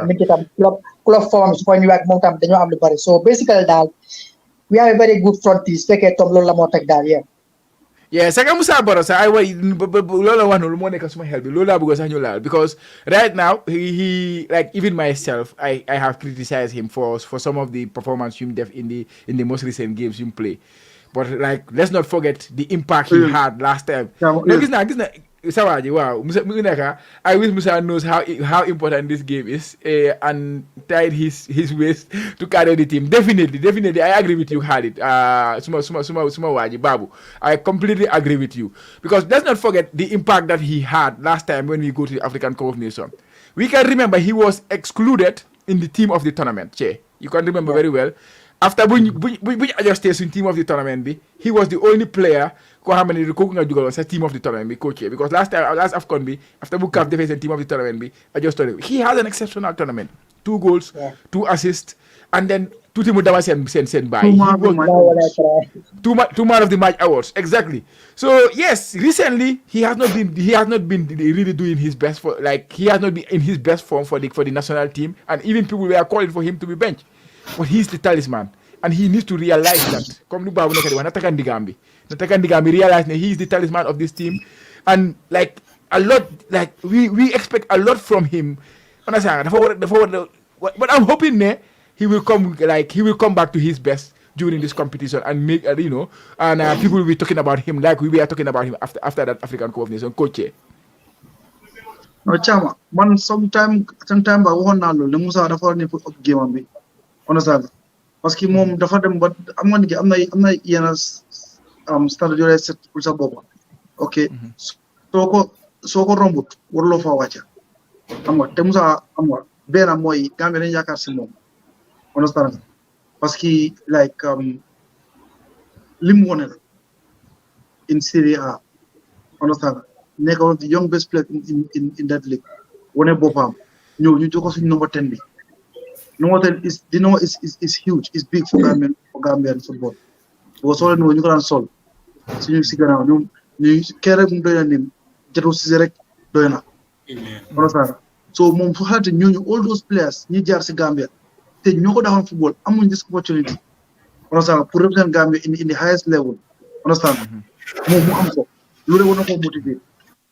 minti tam club form su fa ñëwaat moom tam dañoo am lu bari so basically daal we have a very good front piece fekkee tom loolu la moo teg daal saka Moussa Bara sax ay way loolu la wax noonu moo nekk suma xel bi loolu laa bëgg sax ñu laal because right now he like even myself I have criticized him for some of the performance you def in the most recent games you play but like let's not forget the impact he had last time gis na Sawaji, wow. I wish Musa knows how important this game is and tied his waist to carry the team. Definitely. I agree with you, Khalid. Suma Waji, Babu. I completely agree with you. Because let's not forget the impact that he had last time when we go to the African Cup of Nations. We can remember he was excluded in the team of the tournament. Che. You can remember very well. After we adjusted in team of the tournament, he was the only player who had many team of the tournament coach because last AFCON after we have defense team of the tournament adjusted. He had an exceptional tournament. 2 goals, 2 assists, and then 2 team that was sent by. 2 man of the match awards. Exactly. So yes, recently he has not been really doing his best he has not been in his best form for the national team, and even people were calling for him to be benched. But he's the talisman, and he needs to realize that. Come to Babu Natakan Digambi realize that he's the talisman of this team, and like a lot, like we expect a lot from him. But I'm hoping he will come back to his best during this competition and make people will be talking about him like we were talking about him after that African Cup of Nations coach. No, Chama, man, sometime ba waxoon naa loolu ne Moussa dafa war ne pour up game am bi understand parce que moom dafa dem ba am nga ni am na yenn stade yore set pour sa bopp ok soo ko rombut waruloo fa wàcca xam nga te Moussa am nga benn mooy Gambie dañu yaakaar si moom understand parce que like li mu wone la in Serie A understand nekk one of the young best players in that league wone boppam ñëw ñu jox ko suñu number 10 bi number 10 is huge, is big for Gambian football because soo leen ñu ko daan sol suñu si gannaaw ñu kee rek mu doy na nim jatu si rek doy na understand so moom fu xalaate ñooñu all those players ñi jaar si Gambia te ñoo ko daxoon football amuñ this opportunity understand pour represent Gambia in the highest level understand moom mu am ko lu rek war na ko motiver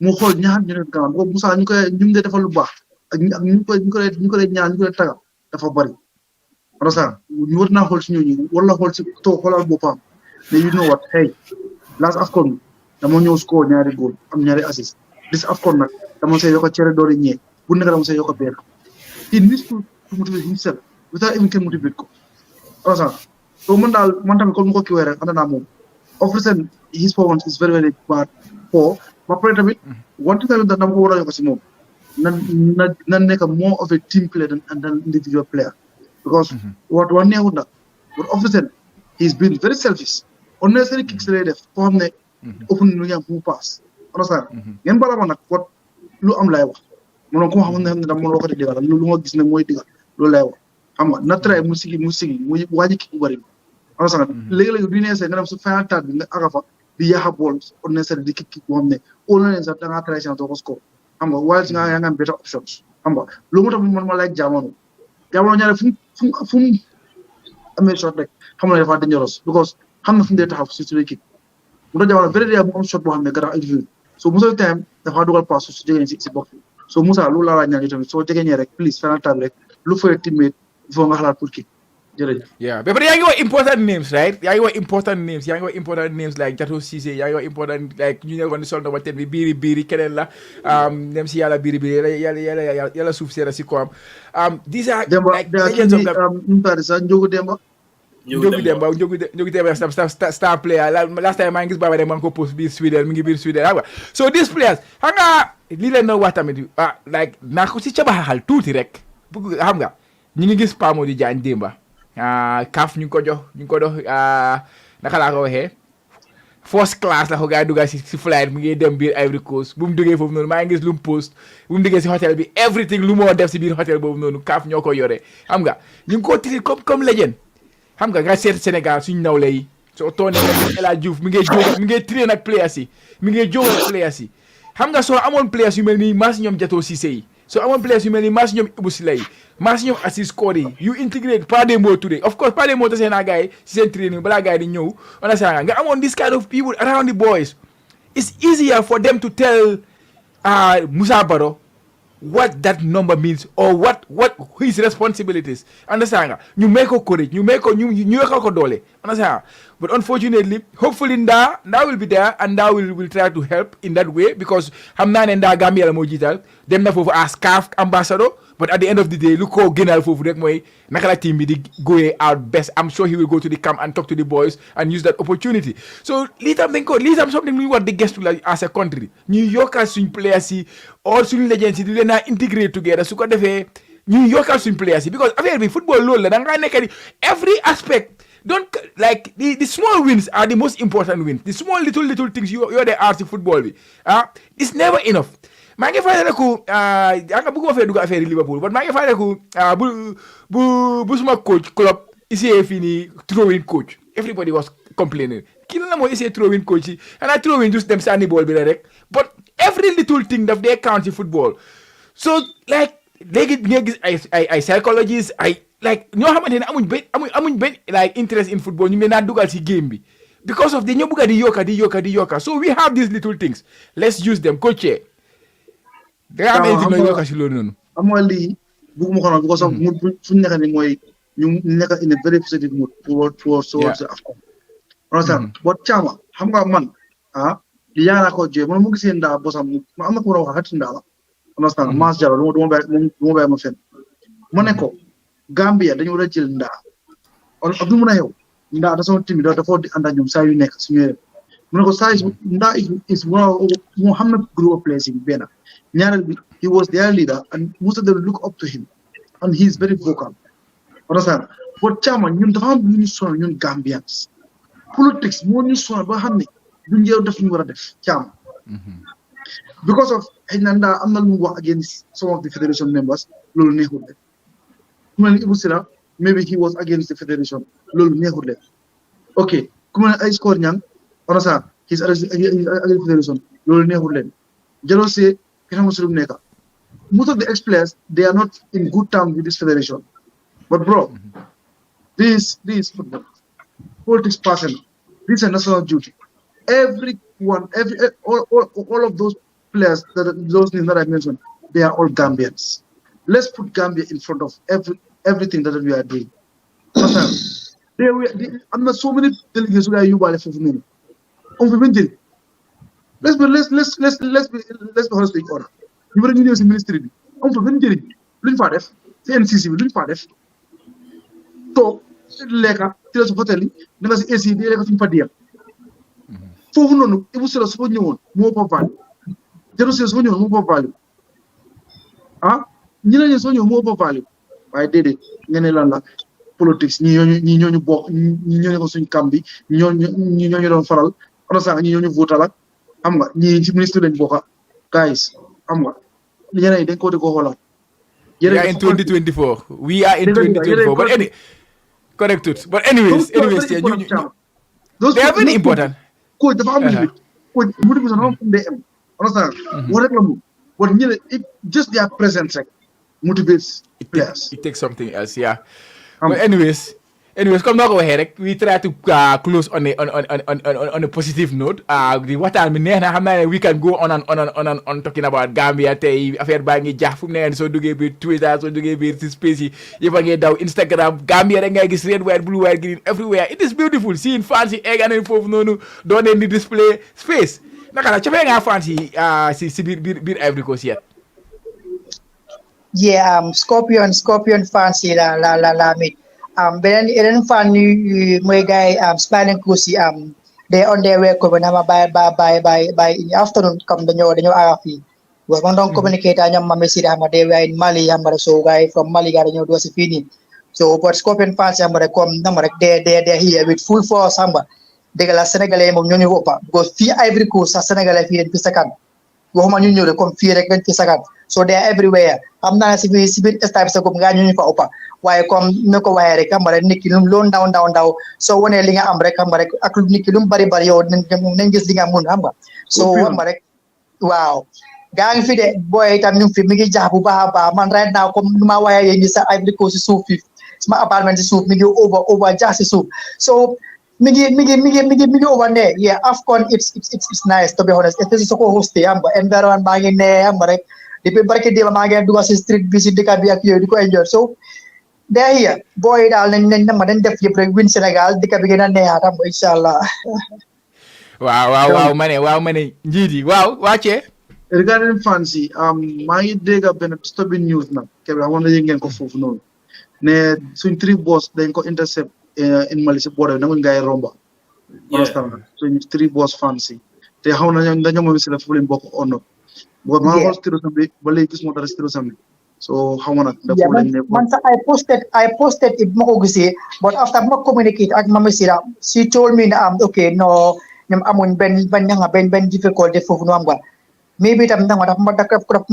mu xool ñaar ñu leen kanam ko Moussa ñu koy ñu defal lu baax ak ñu koy ñaan ñu koy tagal dafa bari understand ñu war naa xool si ñooñu war la xool si toog xoolal boppam mais you know what hey last AFCON dama ñëw score ñaari goal am ñaari assist this AFCON nag dama say yokk cere doori ñee bu nekk dama say yokk benn he needs to motivate himself without even can motivate ko understand so man tamit comme mu ko kiwee rek ànd naa moom often his performance is very very bad poor ba pare tamit wante tamit dama ko war a yokk si moom na nekk more of a team player than individual player because what neexut nag but often he's been very selfish unnecessary kicks lay def foo xam ne ëpp nu ñam fu mu pass understand ngeen bala ma nag wat lu am lay wax moom ko xam ne dama mën waxati digal lu ma gis ne mooy digal loolu lay wax xam nga na try mu sigi mu waaji ki bu bari understand léegi-léegi du neesee nga dem su final tat bi nga aga fa di yaxa bool unnecessary di kick boo xam ne all na leen sax da ngaa try chance doo ko score xam nga waaye nga yaa nga am better options xam nga loolu moo tax man ma like jamono ñaare fu mu amee shot rek xam nga dafa dangerous because xam na fu mu dee taxaw si suñu kick mu tax jamono vrai mu am shot boo xam ne gara interview so Moussa time dafa dugal pass su jegee si box bi so Moussa loolu laa ñaan tamit soo jegee ñee rek please final time rek lu fay teammate il faut nga xalaat pour kick jërëjëf. Yeah, but yaa ngi wax important names, right? yaa ngi wax important names like Jato Cissé, yaa ngi wax important like ñu ne ko ni sol number 10 bi biiri keneen la dem si yàlla biiri yàlla suuf seera si ko am these are like legends of the Njogu Demba star player last time maa ngi gis Baba de maa ngi ko post biir Sweden mi ngi biir Sweden xam nga so these players xam nga lii leen doon wax tamit like naa ko si cabaxal tuuti rek xam nga ñu ngi gis Pa Modou Diagne démba CAF ñu ngi ko dox naka laa ko waxee first class la ko gars yi dugga si flight mu ngi dem biir Ivory Coast bu mu duggee foofu noonu maa ngi gis lu mu post bu mu duggee si hôtel bi everything lu moo def si biir hôtel boobu noonu CAF ñoo ko yore xam nga ñu ngi ko titi comme legend xam nga seet Sénégal suñu nawle yi soo toonee nga El Hadj Diouf mi ngi train ak players yi mi ngi jóg ak players yi xam nga soo amoon players yu mel nii maas ñoom Jato Cissé yi soo amoon players yu mel nii maas ñoom Ibou Sila yi maas ñoom Assis Kor yi you integrate pas des mots today of course pas des mots tasee naa gars yi si seen training balaa gars yi di ñëw nga amoon this kind of people around the boys it's easier for them to tell Musa Baro what that number means or what his responsibilities understand nga ñu may ko courage ñu yokkal ko doole understand but unfortunately hopefully Nda will be there and Nda will try to help in that way because xam naa ne Nda Gambia la moo jiital dem na foofu as CAF ambassador but at the end of the day lu ko gënal foofu rek mooy naka la team bi di going out best I'm sure he will go to the camp and talk to the boys and use that opportunity so lii tam something lu ñu war di gestu la as a country ñu yokkal suñ players yi or suñu legends yi di leen a integrate together su ko defee ñu yokkal suñ players yi because affaire bi football loolu la da ngaa nekk di every aspect don't like the small wins are the most important wins the small little things you're the arts of football bi it's never enough maa ngi fàttaliku nga bëgguma fee dugg affaire yi Liverpool but maa ngi fàttaliku bu suma coach club essayé fii nii throwing coach everybody was complaining kii la mooy essayé throwing coach yi xanaa throwing just dem sànni ball bi la rek but every little thing daf dee count ci football so like léegi nga gis ay psychologists ay like ñoo xamante ne amuñ benn like interest in football ñu ngi leen a dugal ci game bi because of dañoo bëgg di yokka so we have these little things let's use them coach da nga am ay diglo yokka ci loolu noonu am nga lii bëgguma ko noonu because of mood suñu nekk ni mooy ñu nekk in a very positive mood towards the AFCON understand but Chama xam nga man li yaa ko jee man mu gisee Nda bosam ma am na ko war a wax xati Nda la understand Mass Diallo du ma bàyyi ma fen ma ne ko Gambia dañu war a jël Nda ak du mun a xew Nda da sama team bi dafa di ànd ak ñoom saa yu nekk suñu yëre mu ne ko saa Nda is moo xam na group of players yi benn ñaareel bi he was their leader and most of them look up to him and he is very vocal understand but Chama ñun dafa am lu ñu sonal ñun Gambians politics moo ñu sonal ba xam ne duñ jeew def ñu war a def Chama because of xëy na Nda am na lu mu wax against some of the federation members loolu neexul leen ku mel ni Ibou Sila maybe he was against the federation loolu neexul leen ok ku mel ni ay score ñang understand he's against the federation loolu neexul leen Jalo say most of the ex-players they are not in good terms with this federation but bro this football politics person this is a national duty all of those players those names that I mentioned they are all Gambians let's put Gambia in front of everything that we are doing I'm not so many delegates who are you by let's be honest with order ñu bëri ñu ñëw si ministre bi am fa benn njëriñ luñ faa def si NCC bi luñ faa def toog lekka tëral si hôtel yi da nga si AC di lekka suñu fa diyam foofu noonu Ibou Sila su fa ñëwoon moo fa value Jaro Sila su fa ñëwoon moo fa value ñeneen ñi soo ñëw moo fa value waaye déedéet nga ne lan la politics ñi ñooñu bokk ñi ñooñu ko suñu kam bi ñi ñooñu doon faral onosanga ñi ñooñu votal ak xam nga ñi ci ministre lañ bokka guys xam nga ñeneen dañ ko di ko xoolal we are in 2024 but anyways they are very important coach dafa am limit coach mu di sama am day am understand what rek la mu but ñene just their presence rek motivates players it takes something else but anyways comme noo ko waxee rek we try to close on a positive note di waxtaan bi neex na xam naa ne we can go on talking about Gambia tey affaire baa ngi jax fu mu ne soo duggee biir Twitter soo duggee biir si space yi yëpp a ngi daw Instagram Gambia rek ngay gis red white blue white green everywhere it is beautiful seeing fans yi egg nañ foofu noonu doon leen di display space naka la cafee nga fans yi si biir Ivory Coast yet Scorpion fans yi la mit beneen fan yu mooy gars yi Smiling Coast yi they on their way ko na ma by in the afternoon comme dañoo ara fii was one don't communicate and Mama Sida Hamade were in Mali, Hamada so guy from Mali got in was fini. So but Scorpion fans Hamada come number they're here with full force Hamba. They got Senegal Moni Hopa because fear Ivory Coast Senegal here in Pisakan. Woman you come fear again Pisakan. So they're everywhere. I'm not si types of Ganyu for Opa. Why come no ko wire camera Nikilum loan down. So when a linga ambre camera a club Nikilum bari or Nengus Linga Moon Hamba. So wow. Gang fi de boy tam ñu fi mi ngi jax bu baax man right now comme numa waye ni sa Ivory Coast suuf fi sama apartment ci suuf mi ngi over jax ci suuf so mi ngi over ne yeah AFCON it's nice to be honest especially so ko host am ba environment ba ngi ne am rek depuis barke di ma ngi dugg ci street bi ci dëkk bi ak yoy di ko enjoy so there here boy dal nañ ma dañ def yëpp rek win Senegal dëkk bi gëna neexat am inshallah waaw mané njidi waaw wacce regarding fancy maa ngi dégg benn disturbing news nag kebe amoon na yëg ngeen ko foofu noonu ne suñ 3 boss dañ ko intercept in Mali si border nanguñ gaay romba understand suñ 3 boss fancy te xaw na dañoo moom si la fu leen bokk ono bo maa xool situation bi ba léegi gis moo dara situation bi so xaw ma nag dafa leen ne man sax I posted it ma ko gisee but after ma communicate ak Mama Sira she told me na okay no ñoom amuñ benn difficulté foofu no am nga maybe tam nang dafa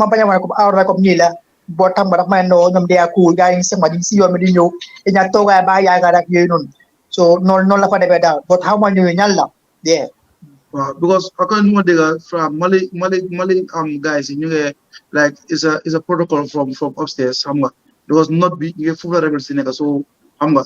ma baña wala ko awra ko ni la bo tam dafa may no ñom dia cool gaay sama di ci yoon mi di ñew e ñak togaay ba yaaga rek yoy non so non la fa defé dal but how much ñu ñal la yeah because according to Madega from Mali guys ñu ngi like is a protocol from upstairs xam nga because not be ñu fu rebel ci nekk so xam nga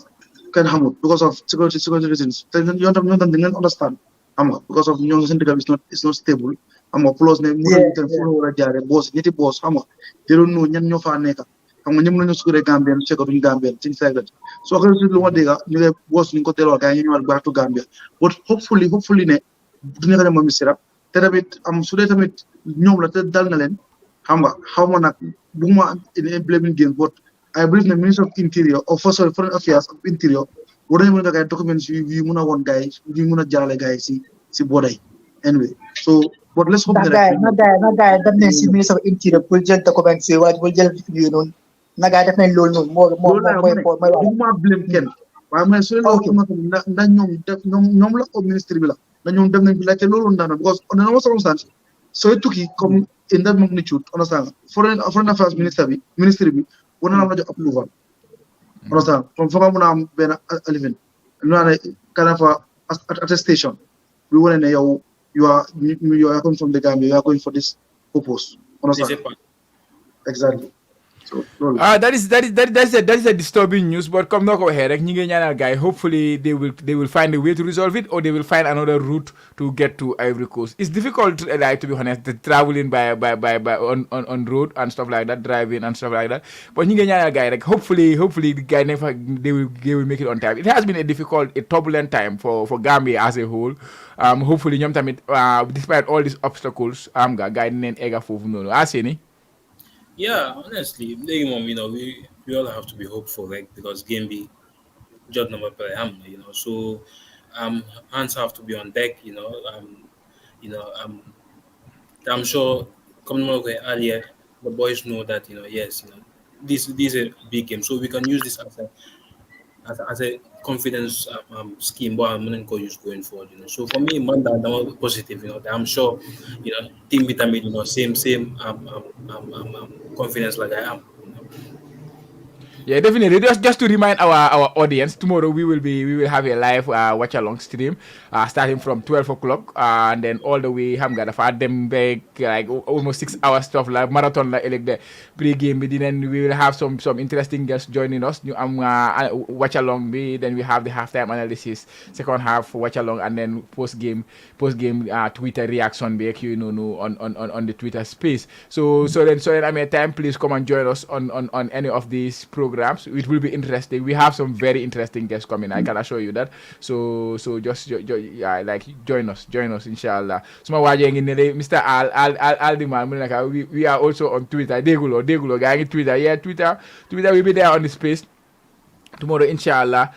kenn xamul because of security reasons te ñoo tam di ngeen understand xam nga because of ñoo seen dëgg is not stable xam nga plus ne mu ngi fu wara jaare boss ñetti boss xam nga di doon no ñan ñoo fa nekk xam nga ñëm nañu sukure Gambien cekkatuñ Gambien ci faygat so ko ci lu ma dégg ñu ngi boss ñu ko télo gaay ñu ñëwal baatu Gambia but hopefully ne du nekk Mami Sirap te tamit su dee tamit ñoom la te dal na leen xam nga xaw ma nag bugguma blaming game but I believe the Minister of Interior or Foreign Affairs of Interior war nañu mën a gaay documents yu mën a woon gaay yu mën a jaarale gaay si booda yi anyway so but let's hope na gaay def nañ si Minister of Interior pour jël documents yi wala pour jël yu noonu na gaay def nañ loolu noonu mooy bugguma blame kenn waaye mais su leen ndax ñoom la au ministre bi la dañu dem nañ laajte loolu ndana because on a circumstance so tukki comme in that magnitude understand foreign affairs ministry bi wona la jox approval understand from fa mu na am ben eleven no na kana fa attestation we want to know you are coming from the Gambia, you are going for this purpose understand exactly so that is a disturbing news but come noko waxe rek ñi ngi ñaanal guy hopefully they will find a way to resolve it or they will find another route to get to Ivory Coast. It's difficult like to be honest traveling by on road and stuff like that, driving and stuff like that, but ñi ngi ñaanal guy rek hopefully the guy never they will make it on time. It has been a turbulent time for Gambia as a whole. Hopefully ñom tamit despite all these obstacles guy neen ega fofu nonu aseni. Yeah, honestly, we all have to be hopeful, like because Gambia, job number per so hands have to be on deck, I'm sure coming earlier, the boys know that yes, this is a big game, so we can use this as a confidence scheme, but I'm not going to use going forward. So for me, man, that positive. I'm sure, team vitamin, same confidence like I am. Yeah, definitely. Just to remind our audience, tomorrow we will have a live watch along stream, starting from 12 o'clock, and then all the way. I'm gonna find them back like almost 6 hours stuff like marathon like the pre-game. Then we will have some interesting guests joining us. Watch along me. Then we have the halftime analysis, second half watch along, and then post game Twitter reaction back. On the Twitter space. So then I mean, time please come and join us on any of these programs. It will be interesting. We have some very interesting guests coming. I can assure you that. So just like join us inshallah. Suma waje ngi ne Mr. Al the man we are also on Twitter. Degulo guy ngi Twitter. Yeah, Twitter will be there on the space tomorrow inshallah.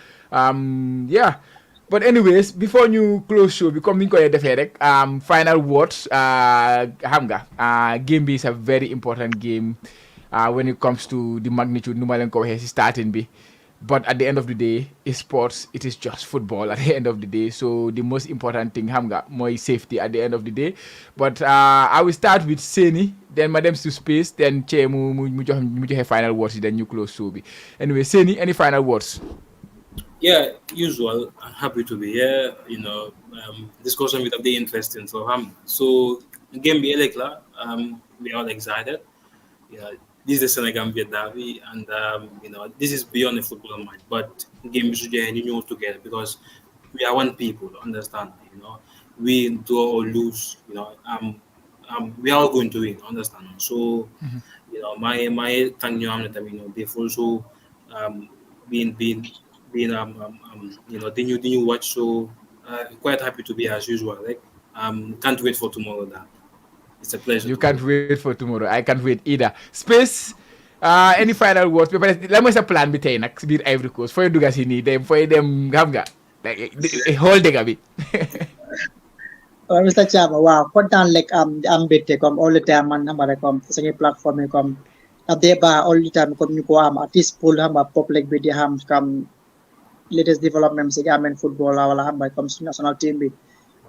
But anyways, before ñu close show bi comme ni ñu koy defee rek final words xam nga game bi is a very important game when it comes to the magnitude nu ma leen ko waxee si starting bi. But at the end of the day, sports, it is just football at the end of the day. So the most important thing, xam nga, mooy safety at the end of the day. But I will start with Seni, then Madam to Space, then Che mu joxe final words, then you close show bi. Anyway, Seni, any final words? Yeah, usual. I'm happy to be here. Discussion with the interesting for him. So game be like we are all excited. Yeah, this is the Senegambia derby, and this is beyond the football match. But game is new together because we are one people. Understand? We draw or lose. We are all going to win. Understand? So my thank you. They've also been the new watch. So quite happy to be as usual. Like can't wait for tomorrow. That it's a pleasure. You can't wait for tomorrow. I can't wait either. Space. Any final words? Let me say plan bi tay nak biir Ivory Coast. Foy duga si ni dem foy dem xam nga. Whole day bi. Mr. Chama, wow, kontaan like am bette comme all the time man xam rek comme sa platform yi comme débat all the time comme ñu ko am artist pool xam public bi di xam comme latest development si Gambian football wala xam nga comme national team bi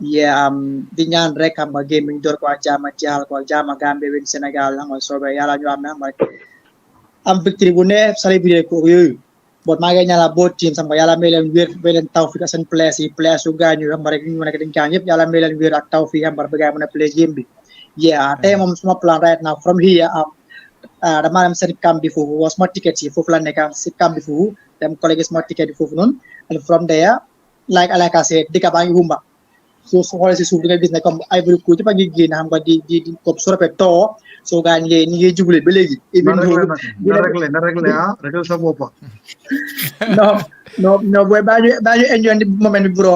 di ñaan rek xam nga game ñu door ko ak jama jaal ko jama Gambia win Senegal xam nga soobee yàlla ñu am xam nga am victory bu ne célébrer ko yooyu but maa ngi ñaanal both teams xam nga yàlla may leen wér may leen tawfiq seen place yu gaañu xam nga rek ñu nekk dañ gaañ yëpp yàlla may leen wér ak tawfiq xam nga ba gaay mën a play game bi tey moom suma plan right now from here dama dem seen camp bi foofu was ma ticket yi foofu la nekk si camp bi foofu dem collègue sama ticket yi foofu noonu and from there like I said dëkk baa ngi humba so su xoolee si suuf di nga gis ne comme Ivory Coast yëpp a ngi génn xam nga di comme su rafet too so gaa ñi ngi jubale ba léegi na réglé réglé sa bopp no boy baa ñu enjoy moment bi bro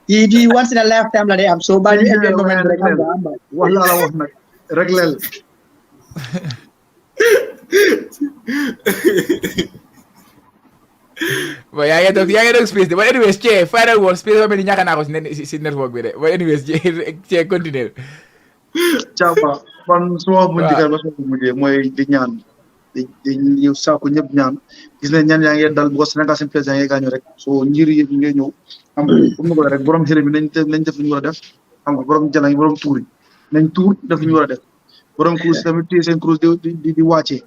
di once in a lifetime la day am so baa ñu enjoy moment rek xam nga wala la wax nag réglé But yaa ngi doog space de but anyways Che final word space ba mel ni ñàkk naa ko si network bi de but anyways Che continue. Camba man suma bu njëkk ba suma mujjee mooy di ñaan di ñëw saako ñëpp ñaan gis ne ñaan yaa ngi dal bu ko Sénégal seen président yaa ngi gaañu rek so njir yi ngay ñëw xam nga comme ko rek borom xëre bi nañ def li ñu war a def xam nga borom jalañ borom tuur yi nañ tuur def li ñu war a def borom cruise tamit téye seen cruise di wàccee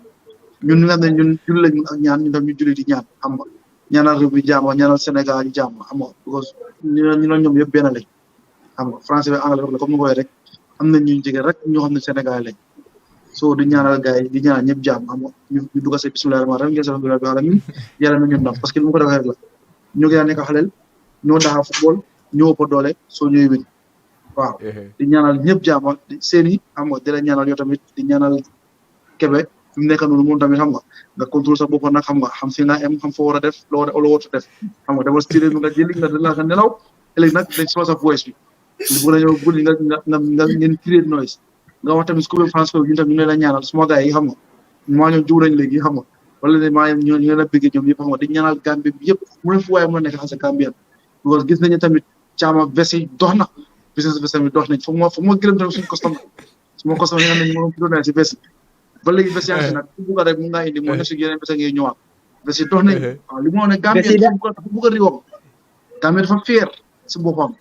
ñun nga xam ne ñun julli lañ ak ñaan ñun tam ñu julli di ñaan xam nga ñaanal réew bi jàmm ñaanal Sénégal yi jàmm xam nga because ñu ñoom yëpp benn lañ xam nga français bi anglais la comme ni ko waxee rek am na ñu jege rek ñoo xam ne Sénégal lañ so di ñaanal gars yi di ñaanal ñëpp jàmm xam nga ñu dugg si bismillah rahmaan rahim ngeen sax bi alamin yàlla na ñu ndam parce que lu mu ko defee rek la ñu ngi nekk xaleel ñoo daxa football ñoo ëpp doole soo ñëwee win waaw di ñaanal ñëpp jàmm seeni xam nga di la ñaanal yow tamit di ñaanal Kébé fi mu nekk noonu moom tamit xam nga contrôle sa bopp nag xam nga xam fi nga am xam foo war a def loo war a def xam nga demal style nga jëli nga dala nga nelaw ëllëg nag dañ sama sa voice bi bu la ñëw buli nga ngeen create noise nga wax tamit Coupe France ko ñun tam ñu ne la ñaanal suma gars yi xam nga maa ñoom jiw nañ léegi xam nga wala ne maa ñu la bëgg ñoom yëpp xam nga di ñaanal Gambie bi yëpp mu ne fu waaye mën a nekk as a Gambien because gis nañu tamit caama vese yi dox na business vese mi dox nañ foog ma gërëm tamit suñu customer suma customer yi nga xam ne moom doon si vese ba léegi vese yaa ngi nag ku bugg rek mu ngaa indi moo ne si yeneen vese ngay ñëwaat vese dox nañ waaw li mu ne Gambien dafa bugg a riwam Gambien dafa fier si boppam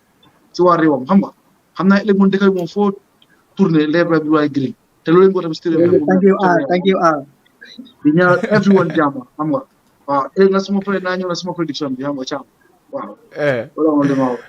si waa réewam xam nga xam naa ëllëg moom dëkk bi moom foo tourné leer bi waay green te loolu lañ ko tamit thank you all di ñaanal everyone jàmm xam nga waaw ëllëg na suma prédiction bi xam nga caam waaw wala moom li ma wax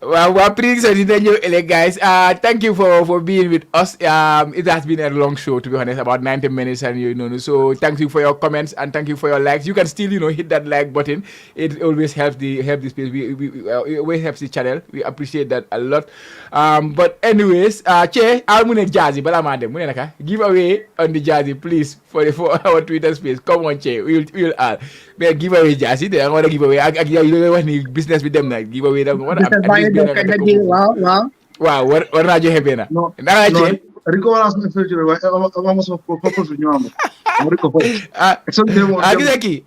Well, prediction is then guys. Thank you for being with us. It has been a long show, to be honest, about 90 minutes, and so thank you for your comments and thank you for your likes. You can still, hit that like button. It always helps the space. We always helps the channel. We appreciate that a lot. But anyways, Che, I'll Jazzy, but I'm give away on the Jazzy, please, for our Twitter space. Come on, Che, we'll give away Jazzy. They want to give away. You don't want any business with them, like give away them. Wow, war naa joxe benn. non Rico wala sama fële waaye ama sama propre fi ñu am Rico foofu. Gis nga kii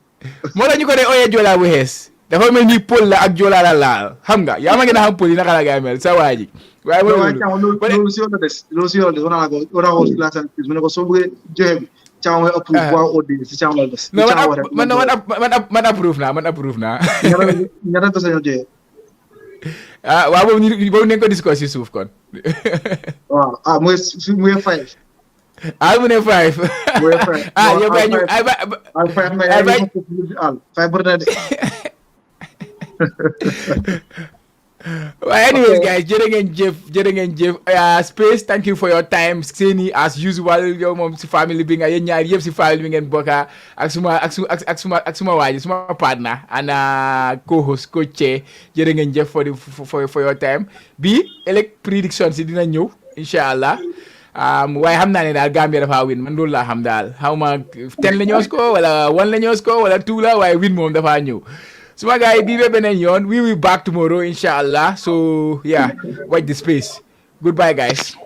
moo tax ñu ko dee oyee Jola bu xees dafa mel ni Pël la ak Joola la laal xam nga yaa ma gën a xam Pël yi naka la gaay mel sa waa ji waaye loolu si yoon la des loolu si yoon la des war naa ko si la mu ne ko soo bëggee joxe bi Thiam mooy approuve waa OD si Thiam la des. non man approuve naa ñaata bés la ñu joxe. ah waaw boobu nañ ko discuss si suuf kon. waaw mooy 5. mu ne 5. Yow kay ñu ay ba de. Well, anyways, guys, jërë ngeen jëf Space, thank you for your time. Seeni as usual yow moom si family bi nga yéen ñaar yëpp si family bi ngeen bokka ak suma waaji suma partner and co-host Coach Che jërë ngeen jëf for your time bi ëllëg prediction si dina ñëw inshallah waaye xam naa ne daal Gambia dafa win man loolu laa xam daal xaw ma 10 la ñoo score wala 1 la ñoo score wala 2 la waaye win moom dafa ñëw. Suma guy, be beneen yoon we will be back tomorrow inshallah, so yeah, watch the space. Goodbye guys.